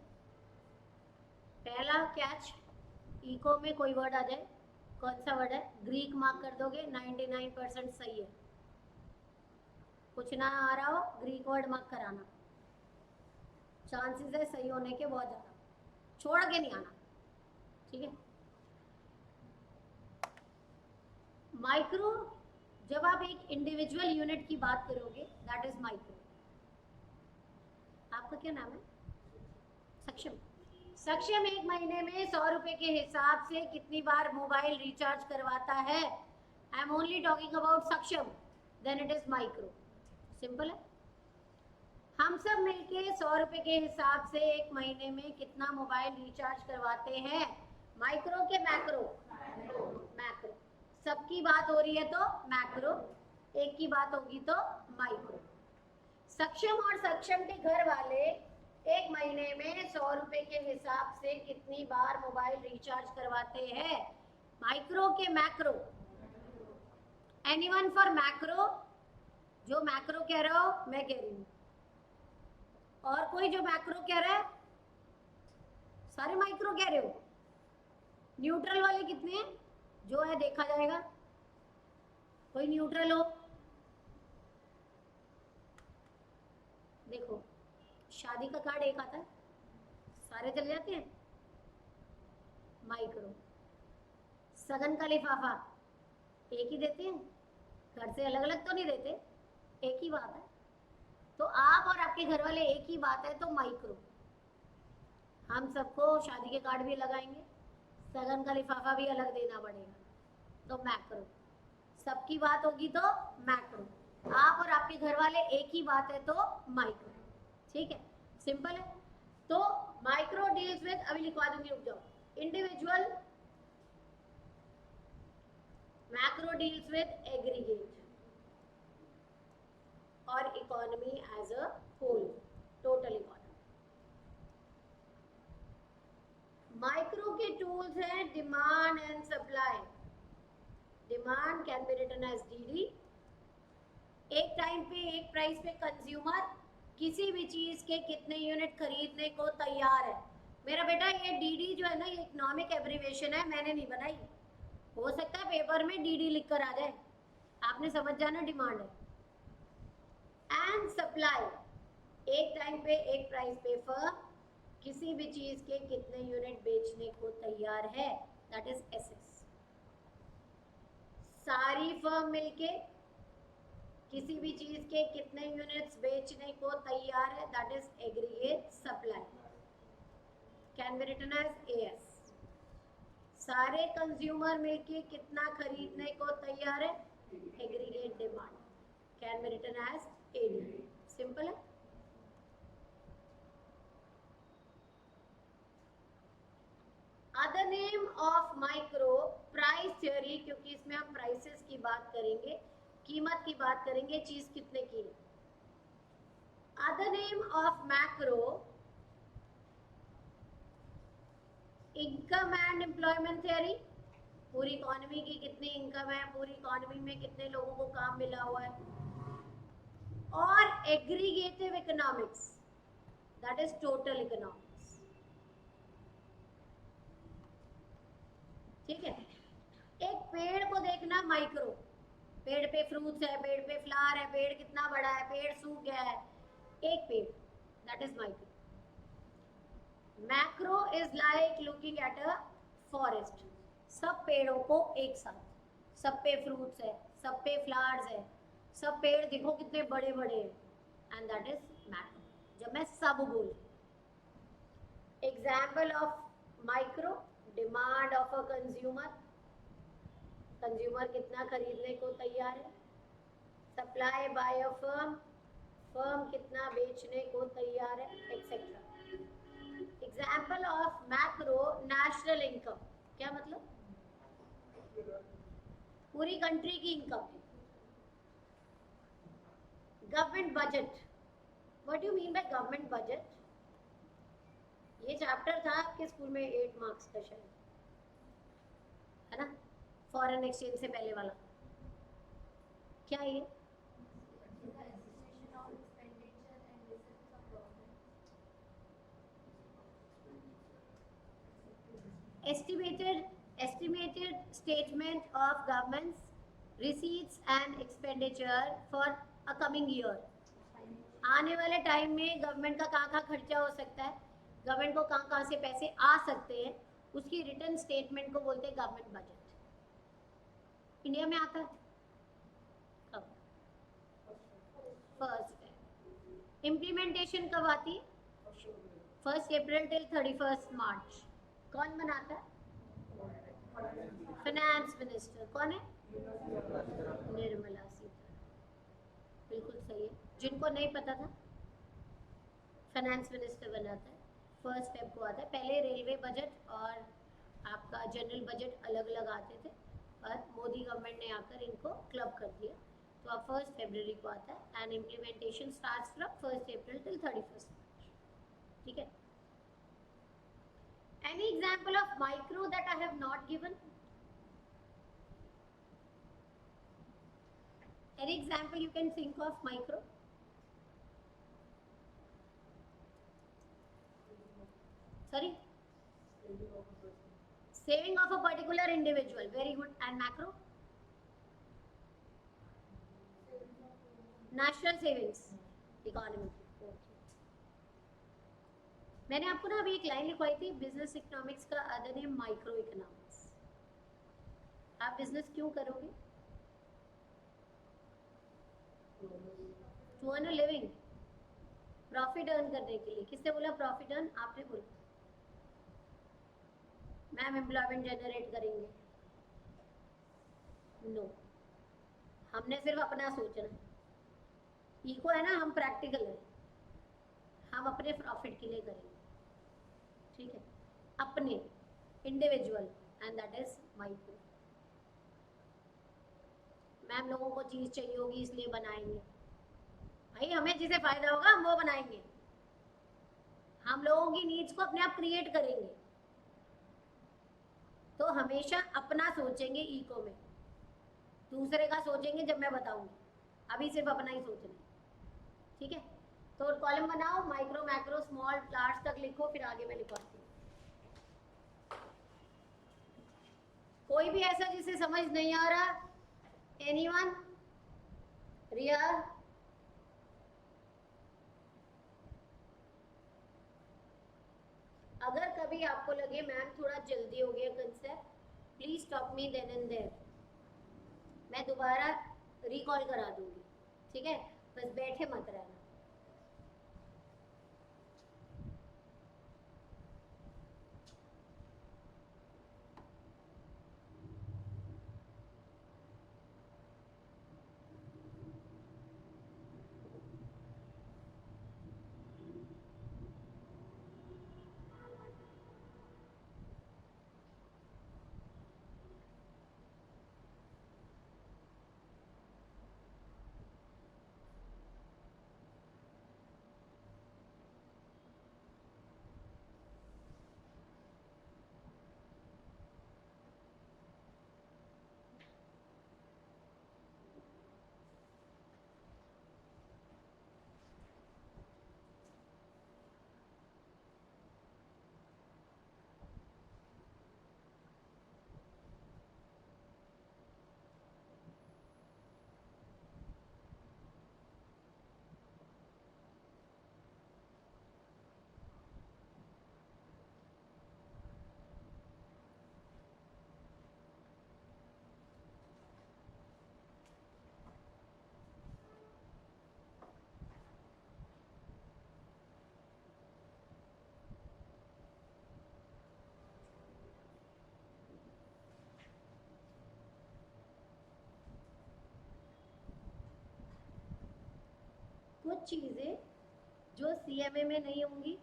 पहला कैच, इको में कोई वर्ड आ जाए, कौन सा वर्ड है, ग्रीक मार्क कर दोगे, 99% सही है। कुछ ना आ रहा हो, ग्रीक वर्ड मार्क कराना, चांसेस है सही होने के बहुत ज़्यादा, छोड़ के नहीं आना। ठीक है, माइक्रो, जब आप एक इंडिविजुअल यूनिट की बात करोगे दैट इज माइक्रो। आपका क्या नाम है, सक्षम। सक्षम 1 महीने में 100 रुपए के हिसाब से कितनी बार मोबाइल रिचार्ज करवाता है, I am only talking about Saksham, then it is micro. Simple है, हम सब मिलके 100 रुपए के हिसाब से 1 महीने में कितना मोबाइल रिचार्ज करवाते हैं, माइक्रो के मैक्रो, मैक्रो। सबकी बात हो रही है तो मैक्रो, एक की बात होगी तो माइक्रो। सक्षम और सक्षम के घर वाले 1 महीने में 100 रुपए के हिसाब से कितनी बार मोबाइल रिचार्ज करवाते हैं, माइक्रो के मैक्रो। एनीवन फॉर मैक्रो, जो मैक्रो कह रहा हो मैं कह रही हूँ, और कोई जो मैक्रो कह रहा है, सारे माइक्रो कह रहे हो। न्यूट्रल वाले कितने हैं, जो है देखा जाएगा, कोई न्यूट्रल हो। देखो शादी का कार्ड एक आता है, सारे चले जाते हैं, माइक्रो। सगन का लिफाफा एक ही देते हैं, घर से अलग अलग तो नहीं देते, एक ही बात है। तो आप और आपके घर वाले एक ही बात है तो माइक्रो। हम सबको शादी के कार्ड भी लगाएंगे, सगन का लिफाफा भी अलग देना पड़ेगा, तो मैक्रो। सबकी बात होगी तो मैक्रो, आप और आपके घर वाले एक ही बात है तो माइक्रो। ठीक है, सिंपल है। तो माइक्रो डील्स विद, अभी लिखवा दूंगी, रुक जाओ, individual, macro deals with aggregate और economy as a whole, total economy. Micro के टूल्स हैं demand and supply, demand can be written as DD. एक टाइम पे एक प्राइस पे कंज्यूमर किसी भी चीज के कितने यूनिट खरीदने को तैयार है। मेरा बेटा ये डीडी जो है ना, ये इकोनॉमिक एब्रीविएशन है, मैंने नहीं बनाई। हो सकता है पेपर में डीडी लिख कर आ जाए, आपने समझ जाना डिमांड है। एंड सप्लाई, एक टाइम पे एक प्राइस पे फर्म किसी भी चीज के कितने यूनिट बेचने को तैयार है, दैट इज एसएस। सारी फर्म मिलके किसी भी चीज के कितने यूनिट्स बेचने को तैयार है, that is aggregate supply, can be written as AS. सारे कंज्यूमर मिलके कितना खरीदने को तैयार है, aggregate demand, can be written as AD. Simple है। Other name of micro price theory, क्योंकि इसमें हम प्राइसेस की बात करेंगे, कीमत की बात करेंगे, चीज कितने की है। Other name of macro income and employment theory, पूरी इकोनॉमी की कितनी इनकम है, पूरी इकोनॉमी में कितने लोगों को काम मिला हुआ है। और aggregative economics, that is total economics. ठीक है। एक पेड़ को देखना माइक्रो, पेड़ पे फ्रूट्स है, पेड़ पे फ्लावर है, पेड़ कितना बड़ा है, पेड़ सूख गया है, एक पेड़, that is micro. Macro is like looking at a forest, सब पेड़ों को एक साथ, सब पे फ्रूट्स है, सब पे फ्लावर्स है, सब पेड़ देखो कितने बड़े बड़े हैं, एंड दैट इज मैक्रो, जब मैं सब बोल। Example of micro, demand of a consumer, consumer कितना खरीदने को तैयार है। Supply bye a firm, firm कितना बेचने को तैयार है, etcetera. Example of macro, national income, क्या मतलब, पूरी कंट्री की income. Government budget, what you mean by government budget, ये चैप्टर था आपके स्कूल में 8 मार्क्स का शायद, है ना, फॉरेन एक्सचेंज से पहले वाला। क्या ये estimated statement of government's receipts and expenditure for a coming year, आने वाले टाइम में गवर्नमेंट का कहाँ खर्चा हो सकता है, गवर्नमेंट को कहाँ से पैसे आ सकते हैं, उसकी रिटर्न स्टेटमेंट को बोलते हैं गवर्नमेंट बजट। इंडिया में आता है कब, फर्स्ट है। इम्प्लीमेंटेशन कब आती है, 1 अप्रैल टिल 31 मार्च। कौन बनाता है, फाइनेंस मिनिस्टर। कौन है, निर्मला सीतारमण। बिल्कुल सही है, जिनको नहीं पता था, फाइनेंस मिनिस्टर बनाता है, 1 फेब को आता है। पहले रेलवे बजट और आपका जनरल बजट अलग अलग आते थे, पर मोदी गवर्नमेंट ने आकर इनको क्लब कर दिया, तो अब 1 फरवरी को आता है, and implementation starts from 1 April till 31 मार्च। ठीक है। Any example of micro that I have not given? Any example you can think of micro? Sorry? Saving of a particular individual. Very good. And macro? National savings economy. मैंने आपको ना अभी एक line लिखवाई थी, business economics का other name micro economics. आप business क्यों करोगे, to earn a living, profit earn करने के लिए। किसने बोला प्रॉफिट अर्न, आपने बोला। मैम एम्प्लॉयमेंट जनरेट करेंगे, नो, हमने सिर्फ अपना सोचना। इको है ना, हम प्रैक्टिकल है, हम अपने प्रॉफिट के लिए करेंगे। ठीक है, अपने individual, and that is micro. Ma'am लोगों को चीज चाहिए होगी इसलिए बनाएंगे, भाई हमें जिसे फायदा होगा हम वो बनाएंगे, हम लोगों की नीड्स को अपने आप क्रिएट करेंगे। तो हमेशा अपना सोचेंगे इको में, दूसरे का सोचेंगे जब मैं बताऊंगी, अभी सिर्फ अपना ही सोचना है, ठीक है। तो कॉलम बनाओ, माइक्रो मैक्रो स्मॉल लार्ज तक लिखो, फिर आगे मैं लिखवाती हूँ। कोई भी ऐसा जिसे समझ नहीं आ रहा? एनीवन? रिया? अगर कभी आपको लगे मैम थोड़ा जल्दी हो गया concept, please stop me then and there, मैं दोबारा रिकॉल करा दूंगी, ठीक है। बस बैठे मत रहना। कुछ चीज़ें जो सीएमए में नहीं होंगी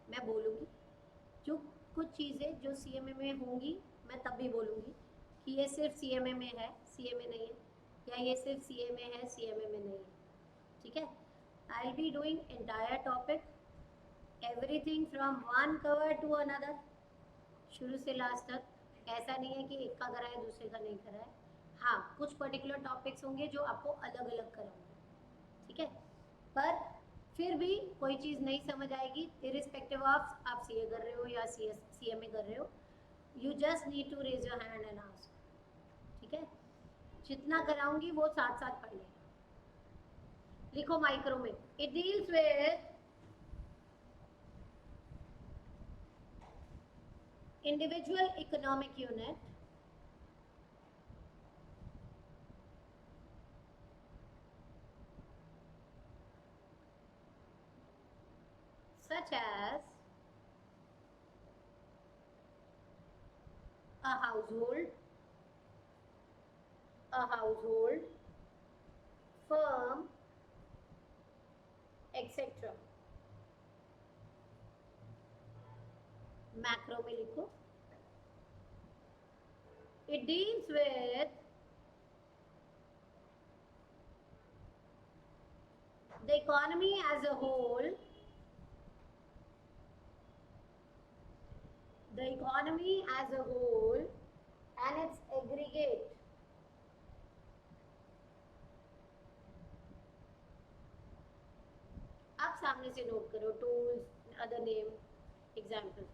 मैं बोलूँगी, जो कुछ चीज़ें जो सीएमए में होंगी मैं तब भी बोलूँगी कि ये सिर्फ सीएमए में है, सीएमए नहीं है, या ये सिर्फ सीएमए है, सीएमए में नहीं है, ठीक है। I will be doing entire topic, everything from one cover to another, शुरू से लास्ट तक। ऐसा नहीं है कि एक का करा है दूसरे का नहीं करा है। हाँ, कुछ पर्टिकुलर टॉपिक्स होंगे जो आपको अलग अलग कराऊंगी, ठीक है। पर फिर भी कोई चीज़ नहीं समझ आएगी, इरिस्पेक्टिव ऑफ आप सीए कर रहे हो या सीएमए कर रहे हो, you just need to raise your hand and ask, ठीक है। जितना कराऊंगी वो साथ साथ पढ़ लेना। लिखो माइक्रो में, it deals with individual economic unit such as a household, firm, etc. Macro में लिखो, it deals with the economy as a whole, and its aggregate. आप सामने से नोट करो, tools, other name, example.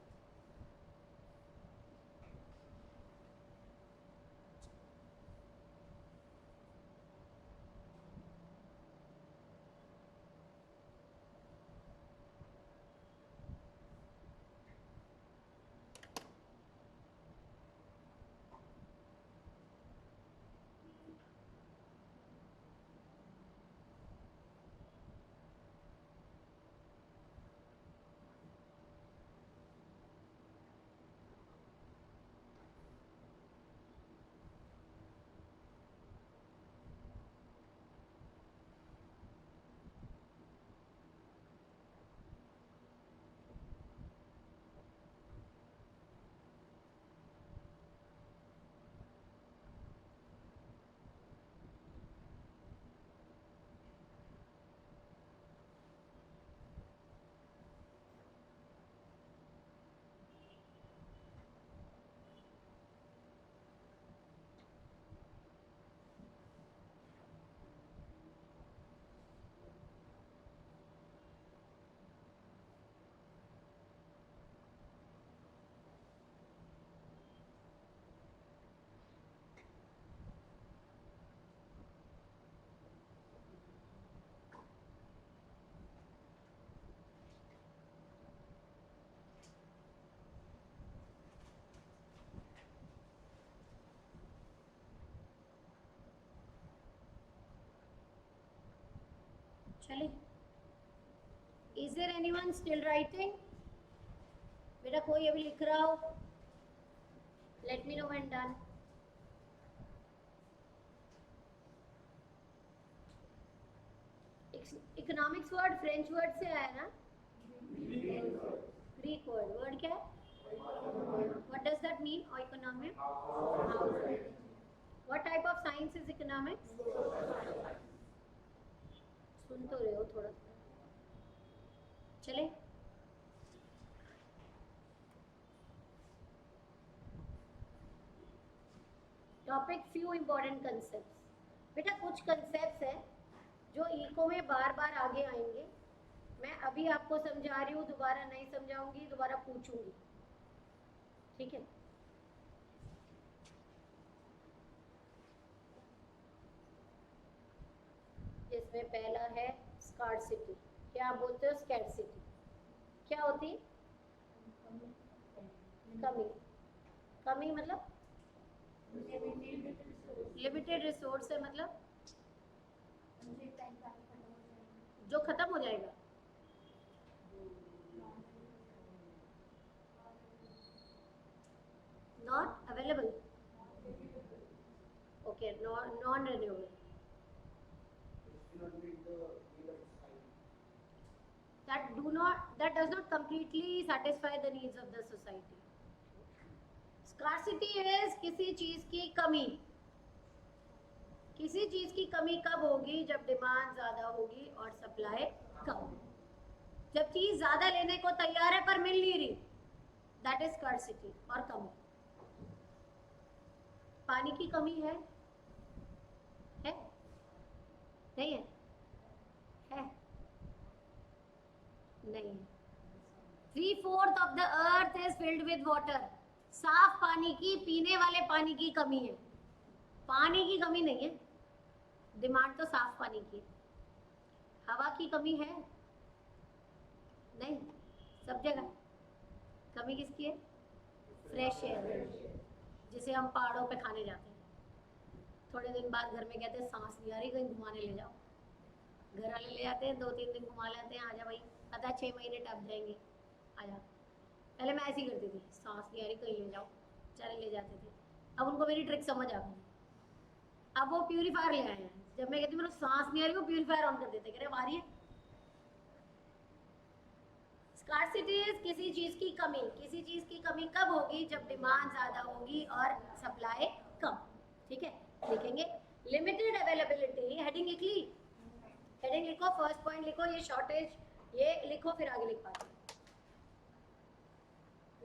Is there anyone still writing? बेटा कोई अभी लिख रहा हो? Let me know when done. Economics word French word से आया ना? ग्रीक वर्ड क्या है? What does that mean? Economic? What type of science is economics? सुन तो रहे हो थोड़ा थोड़ा, चले? Topic few important concepts. बेटा कुछ कंसेप्ट्स हैं जो इको में बार बार आगे आएंगे. मैं अभी आपको समझा रही हूँ, दोबारा नहीं समझाऊंगी, दोबारा पूछूंगी. ठीक है? इसमें पहला है स्कार्सिटी. क्या बोलते हो स्कैर्सिटी? क्या होती है? कमी. कमी मतलब लिमिटेड रिसोर्स है, मतलब जो खत्म हो जाएगा. Not available. Okay, non renewable. that does not completely satisfy the needs of the society. Scarcity is किसी चीज की कमी. किसी चीज की कमी कब होगी? जब डिमांड ज्यादा होगी और सप्लाई कम. जब चीज ज्यादा लेने को तैयार है पर मिल नहीं रही, दैट इज स्कार्सिटी और कमी. पानी की कमी है? नहीं है? नहीं. 3/4 of the earth is filled with water. साफ पानी की, पीने वाले पानी की कमी है. पानी की कमी नहीं है, डिमांड तो साफ पानी की. हवा की कमी है? नहीं. सब जगह कमी किसकी है? फ्रेश एयर, जिसे हम पहाड़ों पे खाने जाते हैं. थोड़े दिन बाद घर में कहते हैं सांस नहीं आ रही, कहीं घुमाने ले जाओ. घर वाले ले जाते हैं, 2-3 दिन घुमा लेते हैं. आजा भाई, पता है 6 महीने टप जाएंगे, आजा. पहले मैं ऐसी करती थी, सांस नहीं आ रही कहीं ले जाओ, चले ले जाते थे. अब उनको मेरी ट्रिक समझ आ गई. अब वो प्यूरीफायर ले आए हैं. जब मैं कहती मेरे सांस नहीं आ रही, वो प्यूरीफायर ऑन कर देते, कह रहे आ रही है. स्कार्सिटी इज किसी चीज की कमी. किसी चीज की कमी कब होगी? जब डिमांड ज्यादा होगी और सप्लाई कम. ठीक है, लिखेंगे. लिमिटेड अवेलेबिलिटी, हेडिंग लिख ली? हेडिंग लिखो, फर्स्ट पॉइंट लिखो, ये शॉर्टेज, ये लिखो, फिर आगे लिख पाते.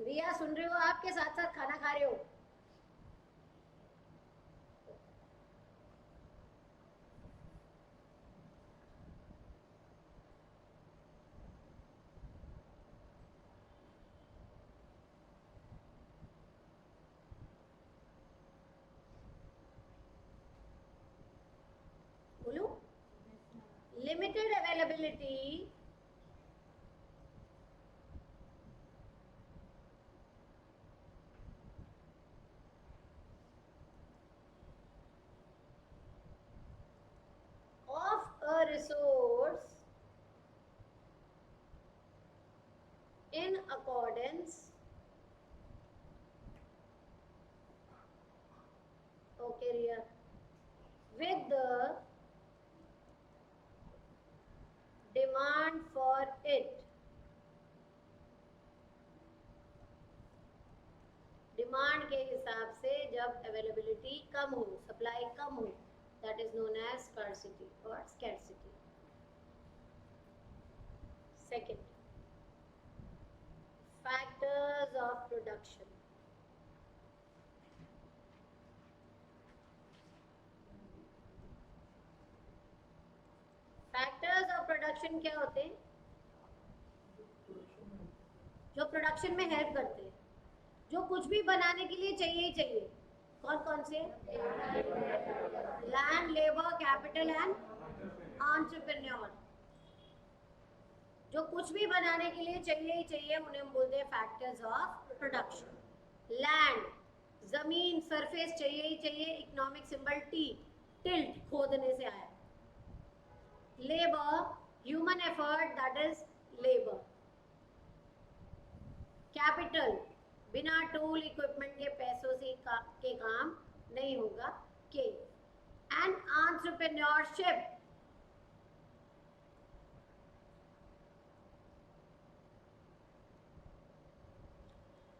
रिया सुन रहे हो? आपके साथ साथ खाना खा रहे हो? बोलो. Limited availability of a resource in accordance, okay Riya, with the demand for it. Demand के हिसाब से जब अवेलेबिलिटी कम हो, सप्लाई कम हो, that is known as scarcity or scarcity. Second, factors of production. Factors of production क्या होते हैं? जो प्रोडक्शन में हेल्प करते हैं, जो कुछ भी बनाने के लिए चाहिए ही चाहिए. कौन कौन से? Land, labour, capital and entrepreneur. जो कुछ भी बनाने के लिए चाहिए ही चाहिए, उन्हें हम बोलते हैं फैक्टर्स ऑफ प्रोडक्शन. लैंड, जमीन, सरफेस चाहिए ही चाहिए, इकोनॉमिक सिंबल टी, टिल्ट, खोदने से आया. Labour, human effort, that is labour. Capital, बिना टूल इक्विपमेंट के पैसों से के काम नहीं होगा। के and entrepreneurship,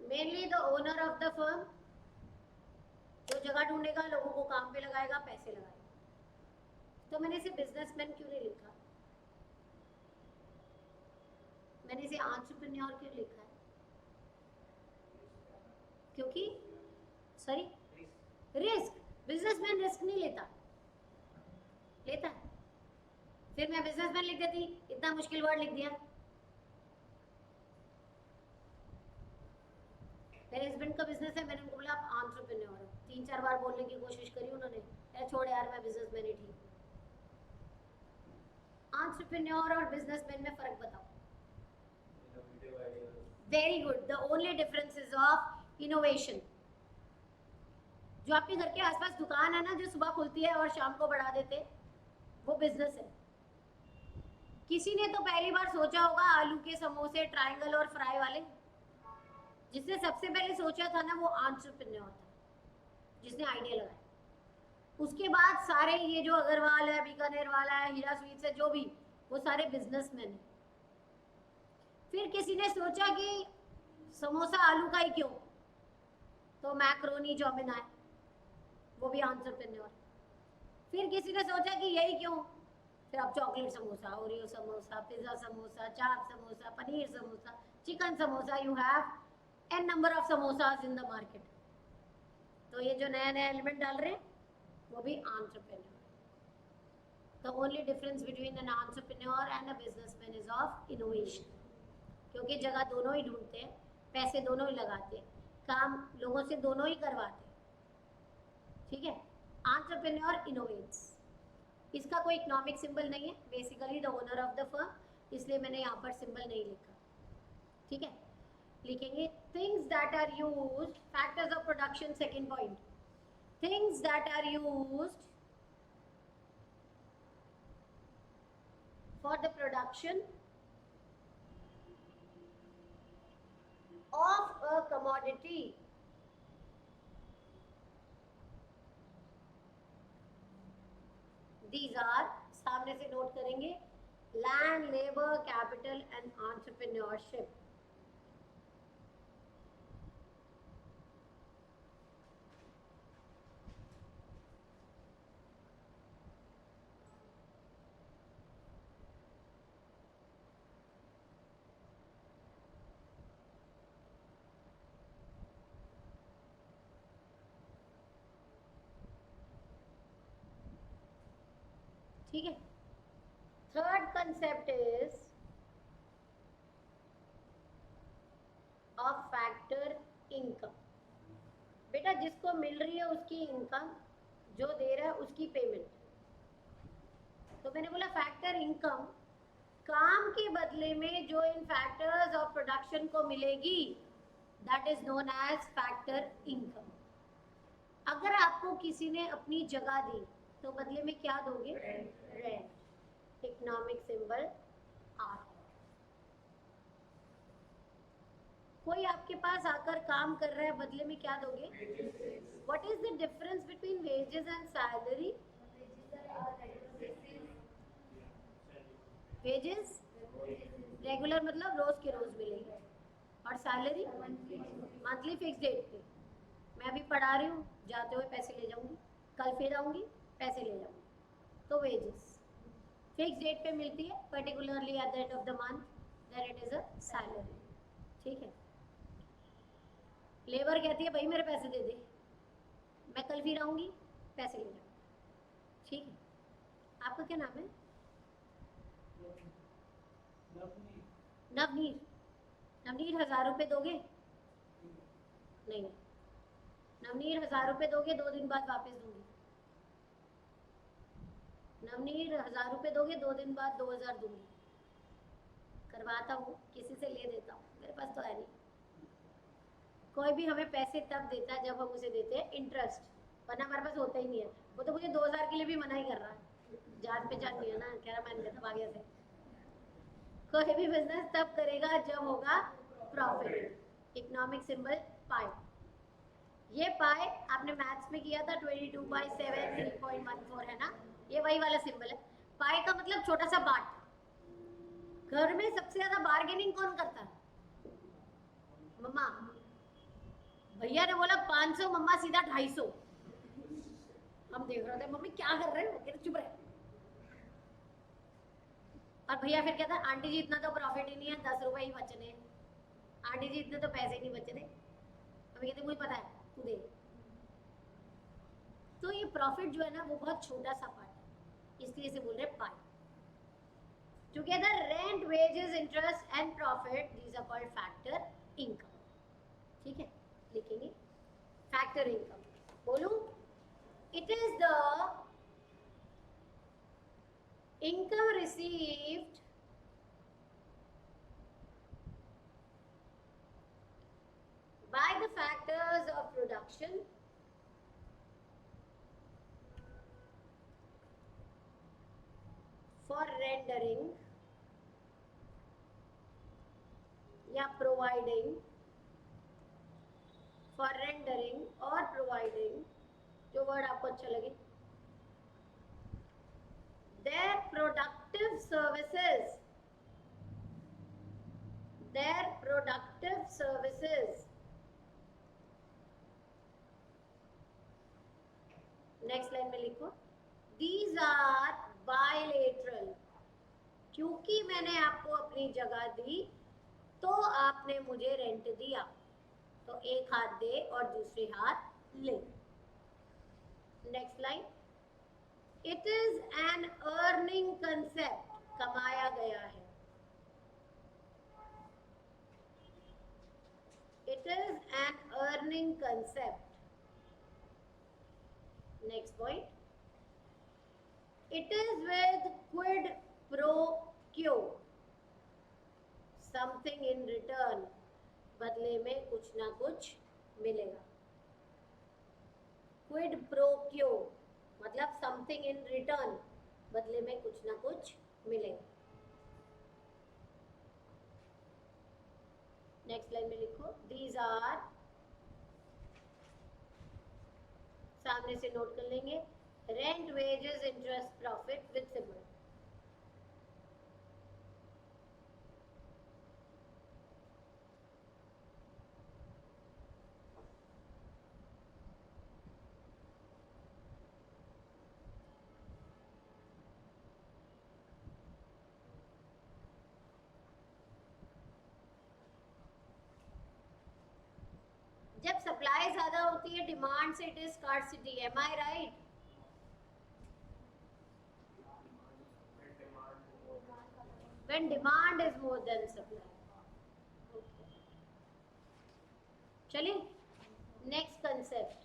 mainly the owner of the firm, जो जगह ढूंढेगा, लोगों को काम पे लगाएगा, पैसे लगाएगा। तो मैंने इसे बिजनेसमैन क्यों नहीं लिखा, मैंने इसे एंटरप्रेन्योर क्यों लिखा है? क्योंकि सॉरी रिस्क, बिजनेसमैन रिस्क नहीं लेता, लेता है। फिर मैं बिजनेसमैन लिख देती, इतना मुश्किल वर्ड लिख दिया। मेरे हस्बैंड का बिजनेस है, मैंने उनको बोला आप एंटरप्रेन्योर हो। 3-4 बार बोलने की कोशिश करी उन्होंने, यार छोड़ यार मैं बिजनेसमैन ही ठीक हूँ। एंटरप्रेन्योर और बिजनेसमैन में फर्क बताओ। Very good, the only difference is of innovation. जो आपके घर के आसपास दुकान है ना, जो सुबह खुलती है और शाम को बढ़ा देते, वो बिजनेस है। किसी ने तो पहली बार सोचा होगा आलू के समोसे ट्रायंगल और फ्राई वाले, जिसने सबसे पहले सोचा था ना, वो एंटरप्रेन्योर था, जिसने आइडिया लगाया। उसके बाद सारे ये जो अग्रवाल है, बीकानेर वाला है, हीरा स्वीट्स है, जो भी, वो सारे बिजनेसमैन हैं। फिर किसी ने सोचा कि समोसा आलू का ही क्यों, तो मैक्रोनी चाउमीन आए, वो भी एंटरप्रेन्योर। फिर किसी ने सोचा कि यही क्यों, फिर अब chocolate samosa, Oreo samosa, pizza samosa, chaap samosa, paneer samosa, chicken samosa, you have an number of samosas in the market. तो ये जो नया नया एलिमेंट डाल रहे हैं, वो भी entrepreneur. The only difference between an entrepreneur and a businessman is of innovation. क्योंकि जगह दोनों ही ढूंढते हैं, पैसे दोनों ही लगाते हैं, काम लोगों से दोनों ही करवाते हैं, ठीक है। एंटरप्रेन्योर इनोवेट्स, इसका कोई इकोनॉमिक सिंबल नहीं है, basically the owner of the firm, इसलिए मैंने यहाँ पर सिंबल नहीं लिखा, ठीक है। लिखेंगे things that are used, factors of production, second point, things that are used for the production of a commodity these are, सामने से नोट करेंगे, land, labor, capital and entrepreneurship। ठीक है। Third concept is of factor income. बेटा जिसको मिल रही है उसकी इनकम, जो दे रहा है उसकी पेमेंट। तो मैंने बोला फैक्टर इनकम, काम के बदले में जो इन फैक्टर्स ऑफ प्रोडक्शन को मिलेगी, that is known age factor income. अगर आपको किसी ने अपनी जगह दी, तो बदले में क्या दोगे? Rent, economic symbol R. कोई आपके पास आकर काम कर रहा है, बदले में क्या दोगे? What is the difference between wages and salary? Wages regular मतलब रोज के रोज मिलेगी, और सैलरी मंथली फिक्स डेट पे। मैं अभी पढ़ा रही हूँ, जाते हुए पैसे ले जाऊंगी, कल फिर आऊंगी पैसे ले जाऊंगी। तो वेजेस फिक्स डेट पे मिलती है, particularly at the end of the month, then it is a salary, ठीक है। लेबर कहती है भाई मेरे पैसे दे दे, मैं कल फिर आऊंगी पैसे ले जाऊंगी, ठीक है। आपका क्या नाम है? नवनीर। नवनीर 1000 रुपये दोगे? नहीं, नवनीर 1000 रुपये दोगे, 2 दिन बाद वापस दूंगी। नवनीर 1000 रुपये दोगे, 2 दिन बाद 2000 दूंगी। करवाता हूँ, किसी से ले देता हूँ, मेरे पास तो है नहीं। कोई भी हमें पैसे तब देता है जब हम उसे देते हैं इंटरेस्ट, वरना हमारे पास होता ही नहीं है। वो तो मुझे 2000 के लिए भी मना ही कर रहा है, जान पहचान नहीं है ना, कह रहा मैं नहीं देता, भाग्य से। कोई भी बिजनेस तब करेगा जब होगा प्रॉफिट। इकोनॉमिक सिंबल पाई। ये पाई आपने मैथ्स में किया था 22/7 3.14 है ना, ये वही वाला सिंबल है। पाई का मतलब छोटा सा पार्ट। घर में सबसे ज्यादा बार्गेनिंग कौन करता है? मम्मा। भैया ने बोला 500, मम्मा सीधा 250। हम देख रहे थे मम्मी क्या कर रहे हो, कहते चुप रहे। और भैया फिर कहता आंटी जी इतना तो प्रॉफिट ही नहीं है, 10 रुपए ही बचने हैं। आंटी जी इतने तो पैसे नहीं बचे थे। अभी कहते मुझे पता है, तू दे। तो ये प्रॉफिट जो है ना वो बहुत छोटा सा पार्ट है, इसलिए इसे बोल रहे हैं पाई। Together rent, wages, interest and profit, these are called factor income. ठीक है, लिखेंगे फैक्टर इनकम। बोलूं, it is the income received by the factors of production for rendering या providing, for rendering और providing, जो वर्ड आपको अच्छा लगे, their productive services, their productive services। Next line में लिखो these are bilateral। क्योंकि मैंने आपको अपनी जगह दी तो आपने मुझे रेंट दिया, तो एक हाथ दे और दूसरे हाथ ले। Next line, it is an earning concept, कमाया गया है। It is an earning concept. Next point, it is with quid pro क्यो, समथिंग इन रिटर्न, बदले में कुछ ना कुछ मिलेगा। क्विड प्रो क्यो मतलब समथिंग इन रिटर्न, बदले में कुछ ना कुछ मिलेगा। नेक्स्ट लाइन में लिखो दीज आर, सामने से नोट कर लेंगे, rent, wages, interest, profit with symbol. जब सप्लाई ज्यादा होती है डिमांड से, it is scarcity. Am I right? When demand is more than supply। Okay. चलिए नेक्स्ट कंसेप्ट,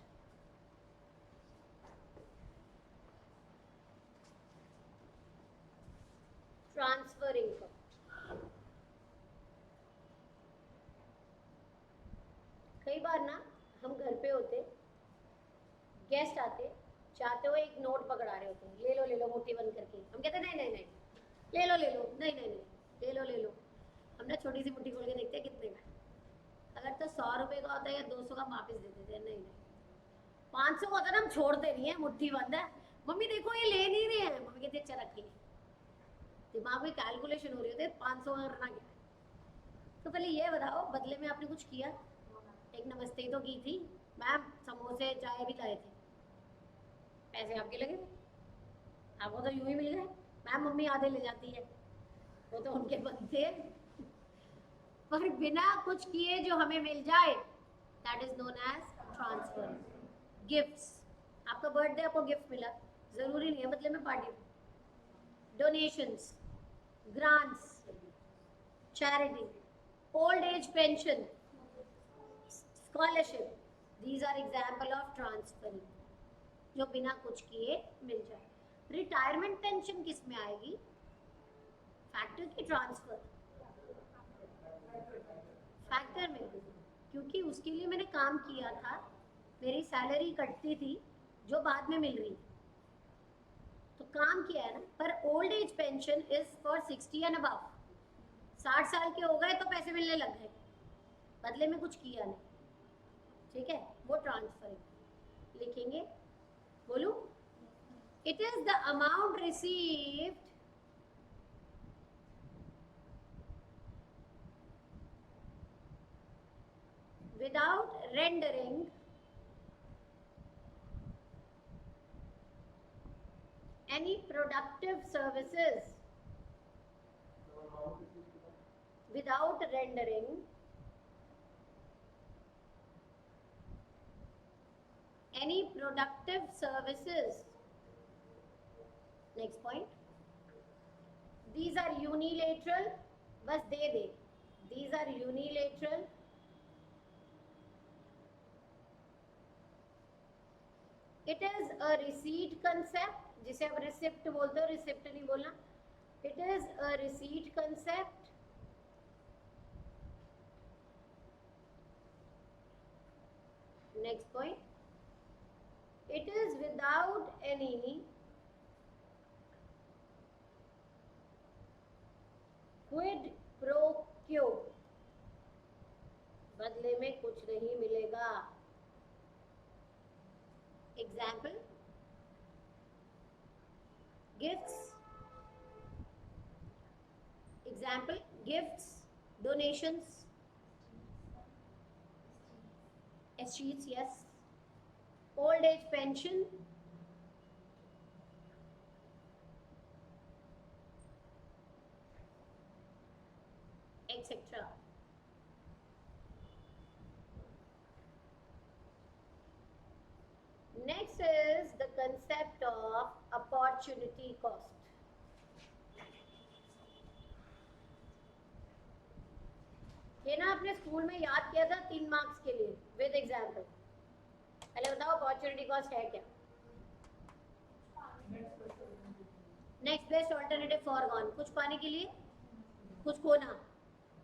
ट्रांसफर इनकम। कई बार ना हम घर पे होते, गेस्ट आते, चाहते हो एक नोट पकड़ा रहे होते हैं, ले लो मुट्ठी बंद करके। हम कहते नहीं नहीं नहीं, ले लो नहीं नहीं नहीं, ले लो। हम ना छोटी सी मुट्ठी खोल के देखते हैं कितने का। अगर तो 100 रुपए का होता है या 200 का, वापस दे देते हैं। नहीं नहीं, 500 का होता है ना, हम छोड़ते नहीं है, मुट्ठी बंद है। मम्मी देखो ये ले नहीं रहे हैं, मम्मी कहती अच्छा रखिए। दिमाग में कैलकुलेशन हो रही होती है 500 का करना क्या है। तो पहले ये बताओ, बदले में आपने कुछ किया? एक नमस्ते ही तो की थी मैम, समोसे चाय भी लाए थे, पैसे आपके लगे थे, आपको तो यूं ही मिल गए। मैम मम्मी आधे ले जाती है, वो तो उनके बनते हैं। पर बिना कुछ किए जो हमें मिल जाए, that is known as transfer. Gifts, आपका बर्थडे, आपको गिफ्ट मिला, जरूरी नहीं है बदले में party. Donations, grants, charity, old age pension, scholarship, these are example of transfer, जो बिना कुछ किए मिल जाए। रिटायरमेंट पेंशन किस में आएगी? फैक्टर की ट्रांसफर? फैक्टर में, क्योंकि उसके लिए मैंने काम किया था, मेरी सैलरी कटती थी जो बाद में मिल रही थी, तो काम किया है ना। पर old age pension is for 60 and above, 60 साल के हो गए तो पैसे मिलने लग गए, बदले में कुछ किया नहीं, ठीक है, वो ट्रांसफर लिखेंगे। बोलू, it is the amount received without rendering any productive services, without rendering any productive services. Next point, these are unilateral, बस दे दे, these are unilateral it is a receipt concept, जिसे आप रिसिप्ट बोलते हो, रिसिप्ट नहीं बोलना, it is a receipt concept next point, it is without any quid pro quo, बदले में कुछ नहीं मिलेगा। Example, gifts, example gifts, donations, escheats, yes, old age pension, etc. Next is the concept of opportunity cost. ये ना आपने school में याद किया था 3 मार्क्स के लिए विद एग्जाम्पल। पहले बताओ अपॉर्चुनिटी कॉस्ट है क्या? नेक्स्ट बेस्ट ऑल्टरनेटिव फॉरगॉन, कुछ पाने के लिए कुछ खोना,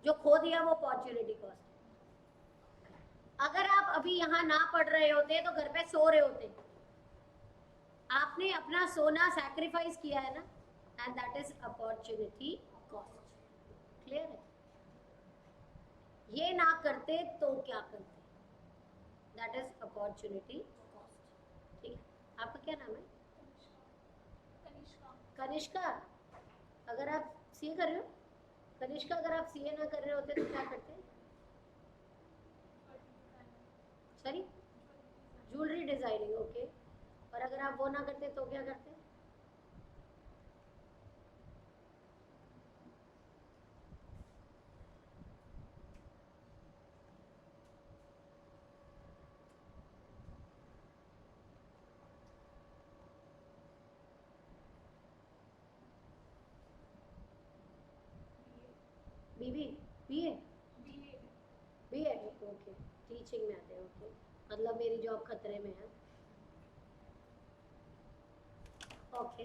जो खो दिया वो अपॉर्चुनिटी कॉस्ट। अगर आप अभी यहाँ ना पढ़ रहे होते तो घर पे सो रहे होते, आपने अपना सोना सैक्रिफाइस किया है ना, and that is opportunity cost. Clear है? ये ना करते तो क्या करते, दैट इज अपॉर्चुनिटी कॉस्ट। ठीक है, आपका क्या नाम है? कनिष्का। अगर आप सीए कर रहे हो, कनिष्का, अगर आप सीए ना कर रहे होते तो क्या करते? Sorry, jewellery designing, okay. और अगर आप वो ना करते तो क्या करते? बीबी, बीए, बीएड, ओके, टीचिंग में आते हैं, ओके, मतलब मेरी जॉब खतरे में है। ओके,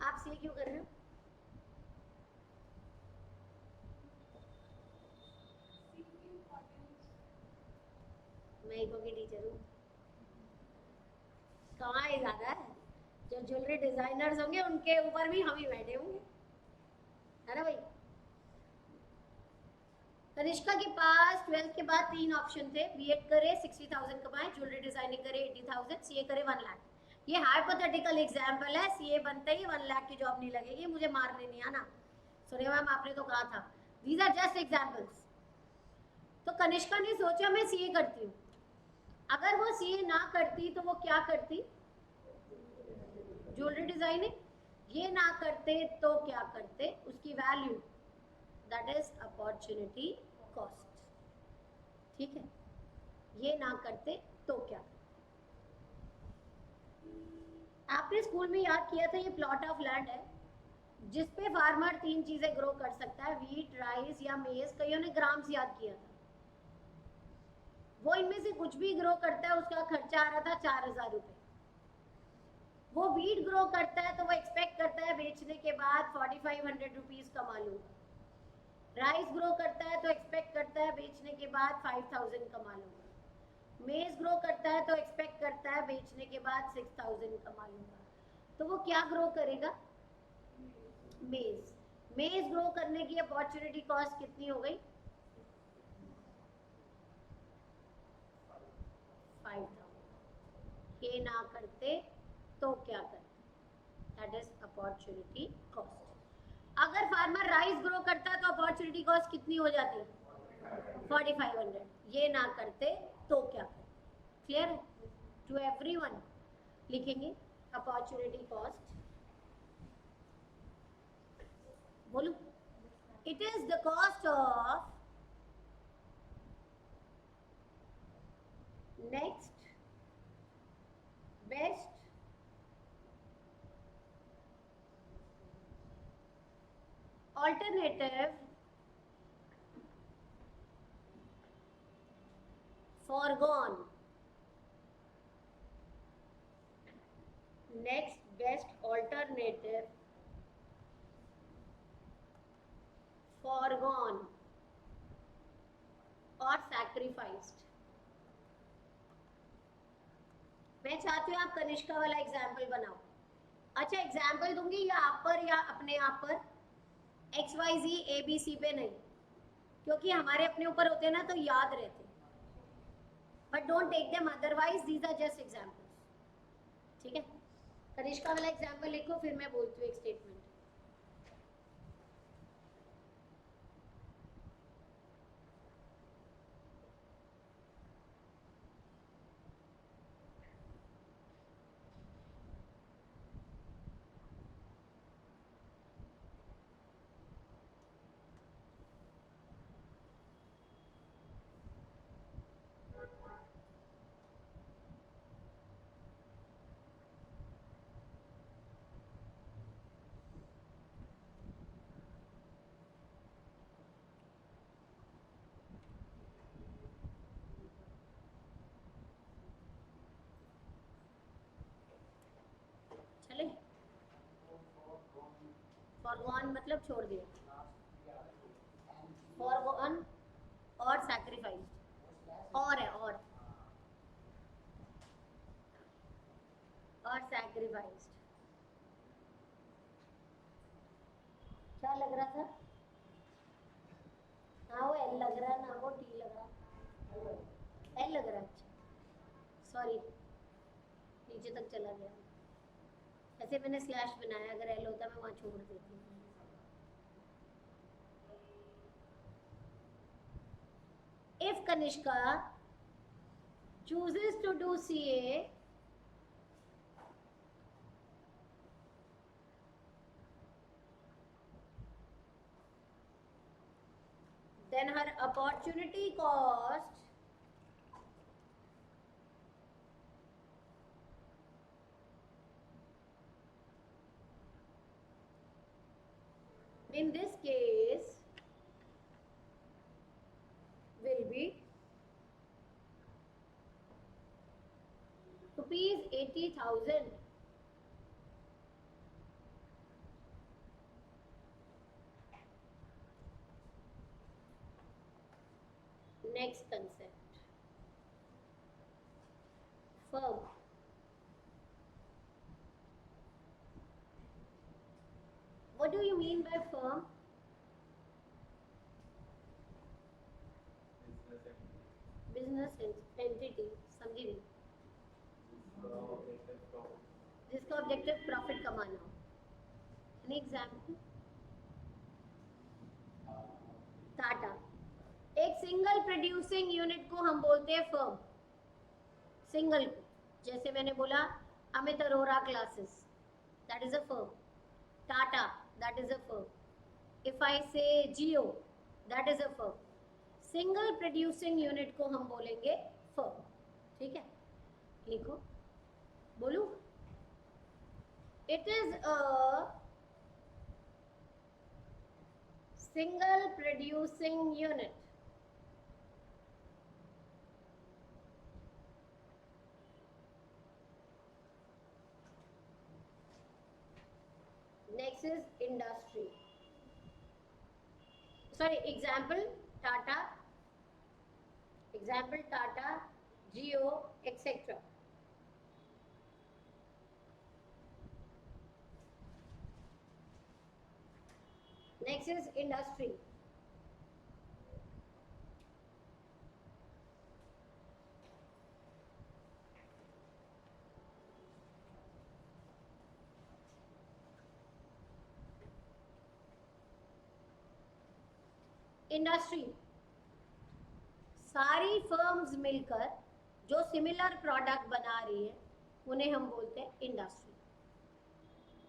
आप सीए क्यों कर रहे हो? मैं इको की टीचर हूँ। कहाँ ही ज्यादा है, जो ज्वेलरी डिजाइनर्स होंगे उनके ऊपर भी हम ही बैठे होंगे, है ना भाई? तनिष्का के पास 12th के बाद 3 ऑप्शन थे, बीएड करे 60,000 कमाए, ज्वेलरी डिजाइनिंग करे 80,000, सीए करे 1 लाख। ये हाइपोथेटिकल एग्जांपल है, सीए बनते ही 1 लाख की जॉब नहीं लगेगी, मुझे मारने नहीं आना। सुनिए मैम, आपने तो कहा था, दीज आर जस्ट एग्जाम्पल्स। तो कनिष्का ने सोचा मैं सीए करती हूँ, अगर वो सीए ना करती तो वो क्या करती? Jewellery designing. ये ना करते तो क्या करते? उसकी value, that is opportunity cost. ठीक है, ये ना करते तो क्या? आपने स्कूल में याद किया था, ये प्लॉट ऑफ लैंड है जिसपे फार्मर 3 चीजें ग्रो कर सकता है, व्हीट, राइस या मेज। कईयों ने ग्राम्स याद किया था। वो इनमें से कुछ भी ग्रो करता है, उसका खर्चा आ रहा था 4,000 रुपए। वो व्हीट ग्रो करता है तो वो एक्सपेक्ट करता है बेचने के बाद 4,500 रुपीज कमा लूंगा। राइस ग्रो करता है तो एक्सपेक्ट करता है बेचने के बाद 5,000 कमा लूंगा। मेज ग्रो करता है तो एक्सपेक्ट करता है बेचने के बाद 6,000 कमा लूंगा। तो वो क्या ग्रो करेगा? मेज। मेज ग्रो करने की अपॉर्चुनिटी कॉस्ट कितनी हो गई? 5,000। ये ना करते तो क्या करते? That is opportunity cost. अगर फार्मर राइस ग्रो करता तो अपॉर्चुनिटी कॉस्ट कितनी हो जाती? 4,500। ये ना करते तो क्या करते? क्लियर है टू एवरीवन? लिखेंगे अपॉर्चुनिटी कॉस्ट, बोलो, it is the cost of next best alternative foregone, next best alternative foregone और sacrificed। मैं चाहती हूँ आप कनिष्का वाला एग्जाम्पल बनाओ। अच्छा एग्जाम्पल दूंगी या आप पर या अपने आप पर, XYZ ABC पे नहीं, क्योंकि हमारे अपने ऊपर होते हैं ना तो याद रहते, but don't take them otherwise, these are just examples. ठीक है, कनिष्का वाला एग्जाम्पल लिखो, फिर मैं बोलती हूँ एक स्टेटमेंट। चले, फॉरगॉन मतलब छोड़ दिया, फॉरगॉन और सैक्रिफाइस और है और सैक्रिफाइस्ड। क्या लग रहा था? हाँ वो एल लग रहा है ना, वो टी लग रहा, एल लग रहा है। अच्छा सॉरी, नीचे तक चला गया। ऐसे मैंने स्लैश बनाया, अगर एल होता मैं वहाँ छोड़ देती। If Kanishka chooses to do CA, then her opportunity cost in this case will be rupees 80,000. Next concept, firm. What do you mean by firm? Business entity, समझी नहीं? जिसका ऑब्जेक्टिव प्रॉफिट कमाना हो। An example, Tata. एक single producing unit को हम बोलते हैं फर्म, सिंगल को। जैसे मैंने बोला Amit Arora classes, that is a firm. Tata, that is a firm. If I say Jio, that is a firm. Single producing unit को हम बोलेंगे फर्म। ठीक है, लिखो, बोलू, it is a single producing unit next is industry. Sorry, example Tata, Jio, etc. Next is industry. Industry सारी firms मिलकर जो सिमिलर प्रोडक्ट बना रही है उन्हें हम बोलते हैं इंडस्ट्री.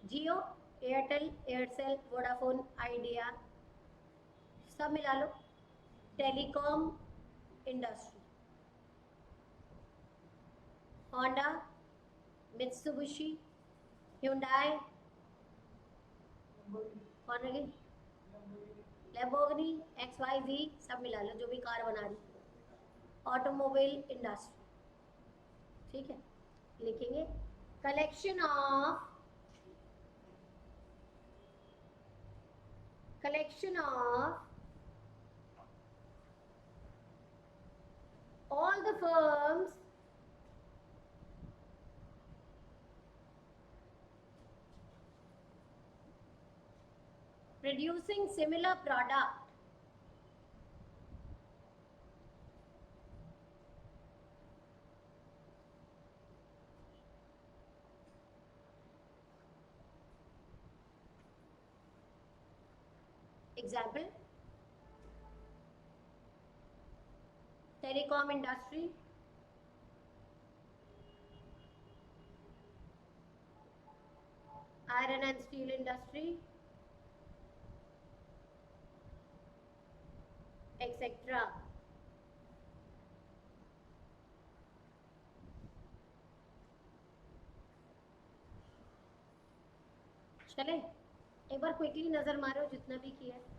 जियो, एयरटेल, एयरसेल, वोडाफोन, आइडिया, सब मिला लो, telecom industry. Honda, Mitsubishi, Hyundai, कौन है, लैम्बोर्गिनी, XYZ, सब मिला लो जो भी कार बना रही. Automobile industry. ठीक है, लिखेंगे collection of all the firms producing similar product example telecom industry, iron and steel industry, etc. चले एक बार क्विकली नजर मारो जितना भी किया है.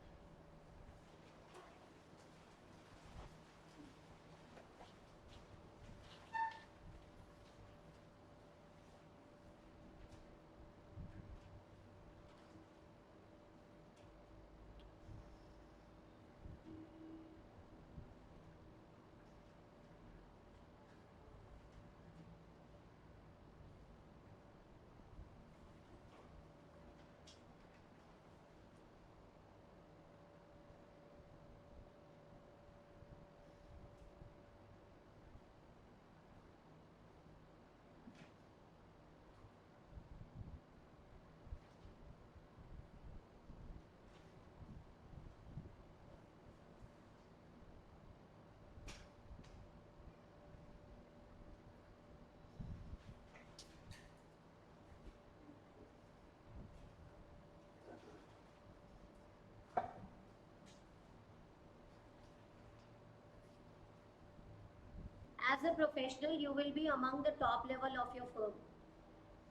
As a professional you will be among the top level of your firm.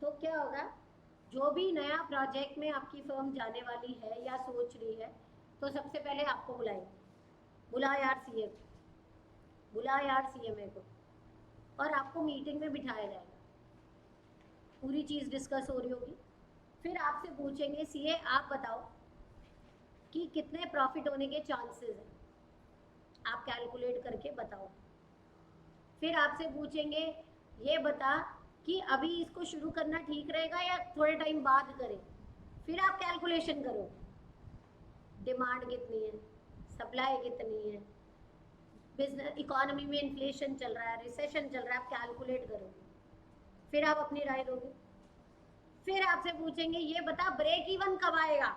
तो क्या होगा, जो भी नया प्रोजेक्ट में आपकी फर्म जाने वाली है या सोच रही है तो सबसे पहले आपको बुलाएंगे, बुला यार सीएम, बुला यार सीएमए को, और आपको मीटिंग में बिठाया जाएगा, पूरी चीज़ डिस्कस हो रही होगी. फिर आपसे पूछेंगे सीए आप बताओ कि कितने प्रॉफिट होने के चांसेस हैं, आप कैलकुलेट करके बताओ. फिर आपसे पूछेंगे ये बता कि अभी इसको शुरू करना ठीक रहेगा या थोड़े टाइम बाद करें. फिर आप कैलकुलेशन करो, डिमांड कितनी है, सप्लाई कितनी है, बिजनेस इकोनॉमी में इन्फ्लेशन चल रहा है, रिसेशन चल रहा है, आप कैलकुलेट करो. फिर आप अपनी राय दोगे. फिर आपसे पूछेंगे ये बता ब्रेक इवन कब आएगा,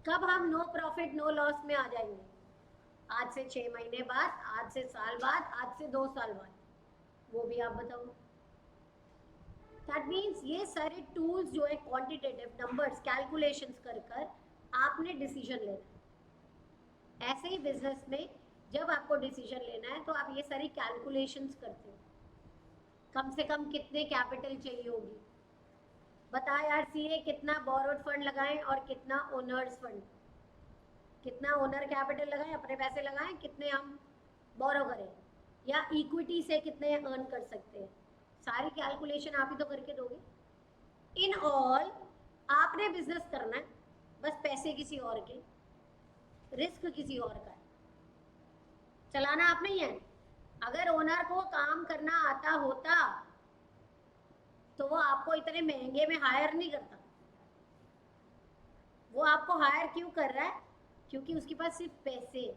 कब हम नो प्रॉफिट नो लॉस में आ जाएंगे, आज से 6 महीने बाद, आज से साल बाद, आज से 2 साल बाद, वो भी आप बताओ. दैट मीन्स ये सारे टूल्स जो है क्वांटिटेटिव नंबर्स कैलकुलेशंस कर कर आपने डिसीजन लेना है. ऐसे ही बिजनेस में जब आपको डिसीजन लेना है तो आप ये सारी कैलकुलेशंस करते हो. कम से कम कितने कैपिटल चाहिए होगी, बता यार सीए कितना बोरोड फंड लगाएं और कितना ओनर्स फंड, कितना ओनर कैपिटल लगाएं, अपने पैसे लगाएं, कितने हम बोरो करें, या इक्विटी से कितने अर्न कर सकते हैं. सारी कैलकुलेशन आप ही तो करके दोगे. इन ऑल आपने बिजनेस करना है, बस पैसे किसी और के, रिस्क किसी और का है, चलाना आप नहीं है. अगर ओनर को काम करना आता होता तो वो आपको इतने महंगे में हायर नहीं करता. वो आपको हायर क्यों कर रहा है? क्योंकि उसके पास सिर्फ पैसे हैं।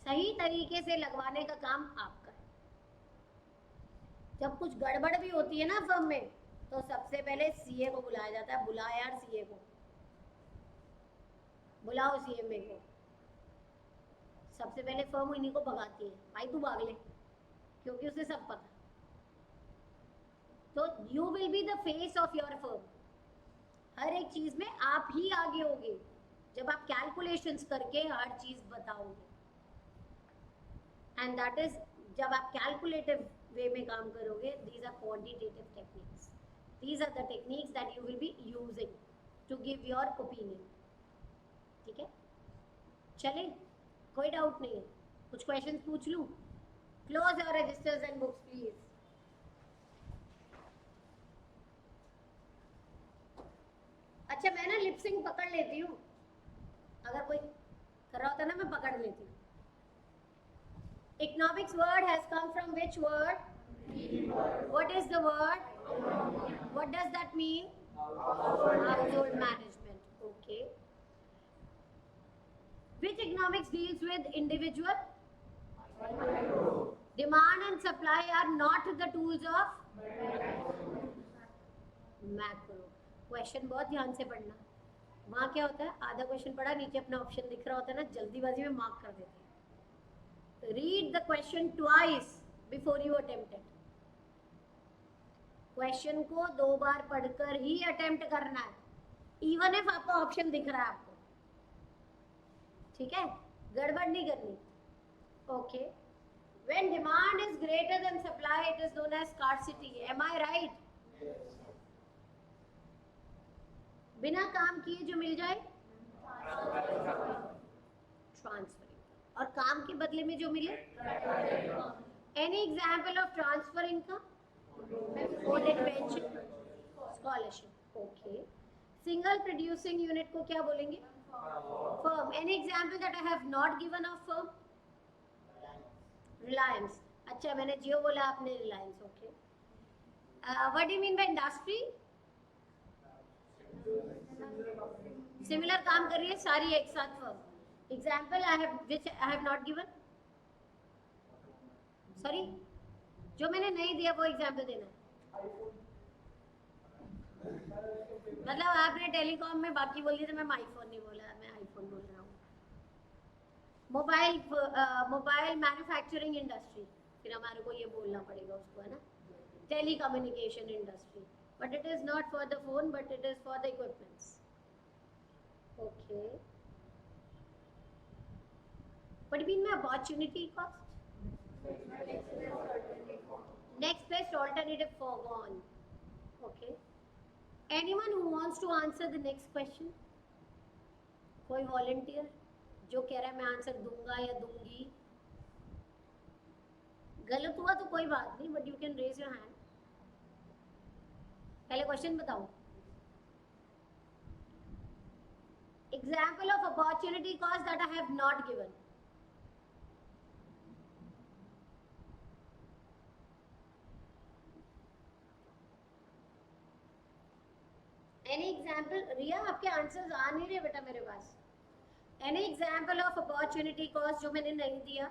सही तरीके से लगवाने का काम आपका है। जब कुछ गड़बड़ भी होती है ना फर्म में, तो सबसे पहले सीए को बुलाया जाता है। बुला यार सीए को, बुलाओ सीएमए को। सबसे पहले फर्म इन्हीं को भगाती है, भाई तू भाग ले, क्योंकि उसे सब पता। तो you will be the face of your firm. हर एक चीज में आप ही आगे होगे जब आप कैलकुलेशंस करके हर चीज बताओगे। एंड दैट इज, जब आप कैलकुलेटिव वे में काम करोगे, these are quantitative techniques, these are the techniques that you will be using to give your opinion. ठीक है, चले, कोई डाउट नहीं है? कुछ क्वेश्चंस पूछ लूं? Close your registers and books please. अच्छा, मैं ना लिपसिंग पकड़ लेती हूँ, अगर कोई कर रहा होता ना मैं पकड़ लेती हूँ। Economics word has come from which word? What is the word? What does that mean? Household management. Okay. Which economics deals with individual? Demand and supply are not the tools of macro. Question बहुत ध्यान से पढ़ना। वहाँ क्या होता है, आधा question पढ़ा, नीचे अपना ऑप्शन दिख रहा होता है ना, जल्दीबाजी में मार्क कर देते हैं। Read the question twice before you attempt it. Question को 2 बार पढ़कर ही अटेम्प्ट करना है, इवन इफ आपका ऑप्शन दिख रहा है आपको। ठीक है, गड़बड़ नहीं करनी। Okay, when demand is greater than supply, it is known as scarcity. Am I right? बिना काम किए जो मिल जाए ट्रांसफर, और काम के बदले में जो मिले। Any example of transfer income? Old pension, scholarship. Okay, single producing unit को क्या बोलेंगे? Firm. Any example that I have not given of firm? Reliance. अच्छा, मैंने जियो बोला, आपने Reliance. Okay, what do you mean by industry? Similar काम कर रही है सारी एक साथ firm. Example I have which I have not given, sorry, जो मैंने नहीं दिया वो एग्जाम्पल देना है। मतलब आपने टेलीकॉम में बाकी बोल दिया तो मैं आईफोन नहीं बोला, मैं आईफोन बोल रहा हूँ। मोबाइल मैन्युफैक्चरिंग इंडस्ट्री, फिर हमारे को ये बोलना पड़ेगा उसको, है ना। Telecommunication industry, but it is not for the phone, but it is for the equipments. Okay, what do you mean by opportunity cost? Next best alternative foregone. Okay, anyone who wants to answer the next question? कोई volunteer जो कह रहा है मैं answer दूंगा या दूंगी? गलत हुआ तो कोई बात नहीं, but you can raise your hand. पहले क्वेश्चन बताओ। Example of opportunity cost that I have not given. Any example? रिया, आपके आंसर्स आ नहीं रहे बेटा मेरे पास। Any example of opportunity cost जो मैंने नहीं दिया?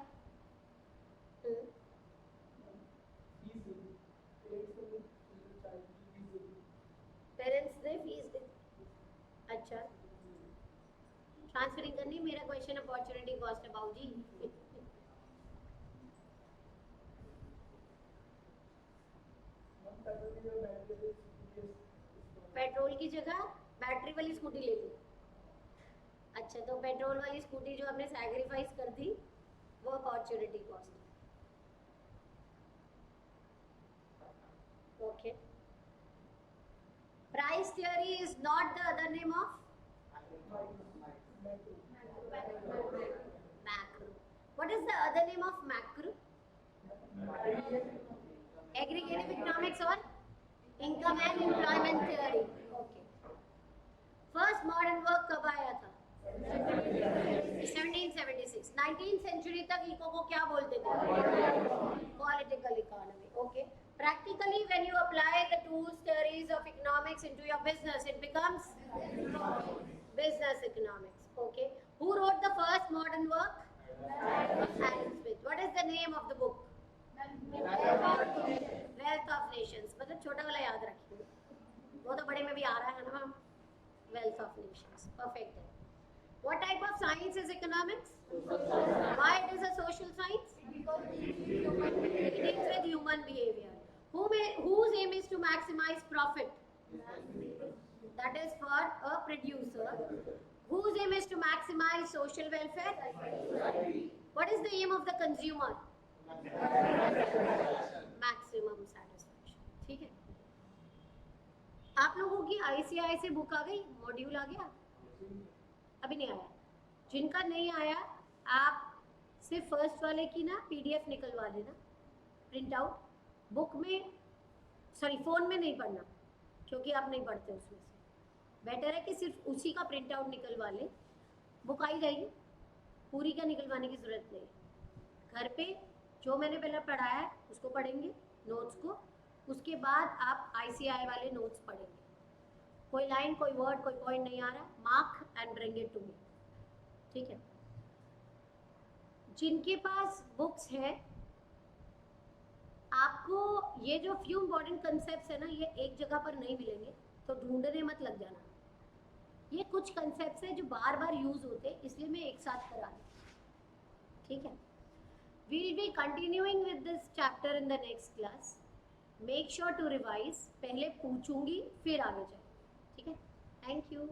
पेरेंट्स ने फीस दी। अच्छा, ट्रांसफरिंग करनी। मेरा क्वेश्चन अपॉर्चुनिटी कॉस्ट है बाबूजी। पेट्रोल की जगह बैटरी वाली स्कूटी ले ली। अच्छा, तो पेट्रोल वाली स्कूटी जो हमने सैक्रिफाइस कर दी वो opportunity cost. Okay, price theory is not the other name of macro. What is the other name of macro? Aggregative economics or income and employment theory. Okay. First modern work कब आया था? 1776. 19th century तक eco को क्या बोलते थे? Political economy. Okay. Practical Similarly, when you apply the two theories of economics into your business, it becomes business economics. Okay. Who wrote the first modern work? Adam Smith. What is the name of the book? Wealth of Nations. मतलब छोटा वाला याद रखिए, वो तो बड़े में भी आ रहा है ना. Wealth of Nations. Perfect. What type of science is economics? Why it is a social science? It deals with human behavior. Whose aim is to maximize profit? That is for a producer. Whose aim is to maximize social welfare? What is the aim of the consumer? Maximum satisfaction. ठीक है. आप लोगों की ICI से book आ गई, module आ गया? अभी नहीं आया. जिनका नहीं आया, आप सिर्फ फर्स्ट वाले की ना PDF निकलवा लेना, प्रिंट आउट. बुक में, सॉरी फ़ोन में नहीं पढ़ना, क्योंकि आप नहीं पढ़ते उसमें से. बेटर है कि सिर्फ उसी का प्रिंट आउट निकलवा लें. बुक आई जाएगी, पूरी का निकलवाने की ज़रूरत नहीं. घर पे जो मैंने पहले पढ़ाया है उसको पढ़ेंगे, नोट्स को. उसके बाद आप ICI वाले नोट्स पढ़ेंगे. कोई लाइन, कोई वर्ड, कोई पॉइंट नहीं आ रहा, mark and bring it to me. ठीक है. जिनके पास बुक्स है, आपको ये जो फ्यू इम्पॉर्टेंट कंसेप्ट्स है ना, ये एक जगह पर नहीं मिलेंगे, तो ढूंढने मत लग जाना. ये कुछ कंसेप्ट्स है जो बार बार यूज होते, इसलिए मैं एक साथ करा दूँ. ठीक है. We will be continuing with this chapter in the next class. Make sure to revise. पहले पूछूंगी फिर आगे जाए. ठीक है. Thank you.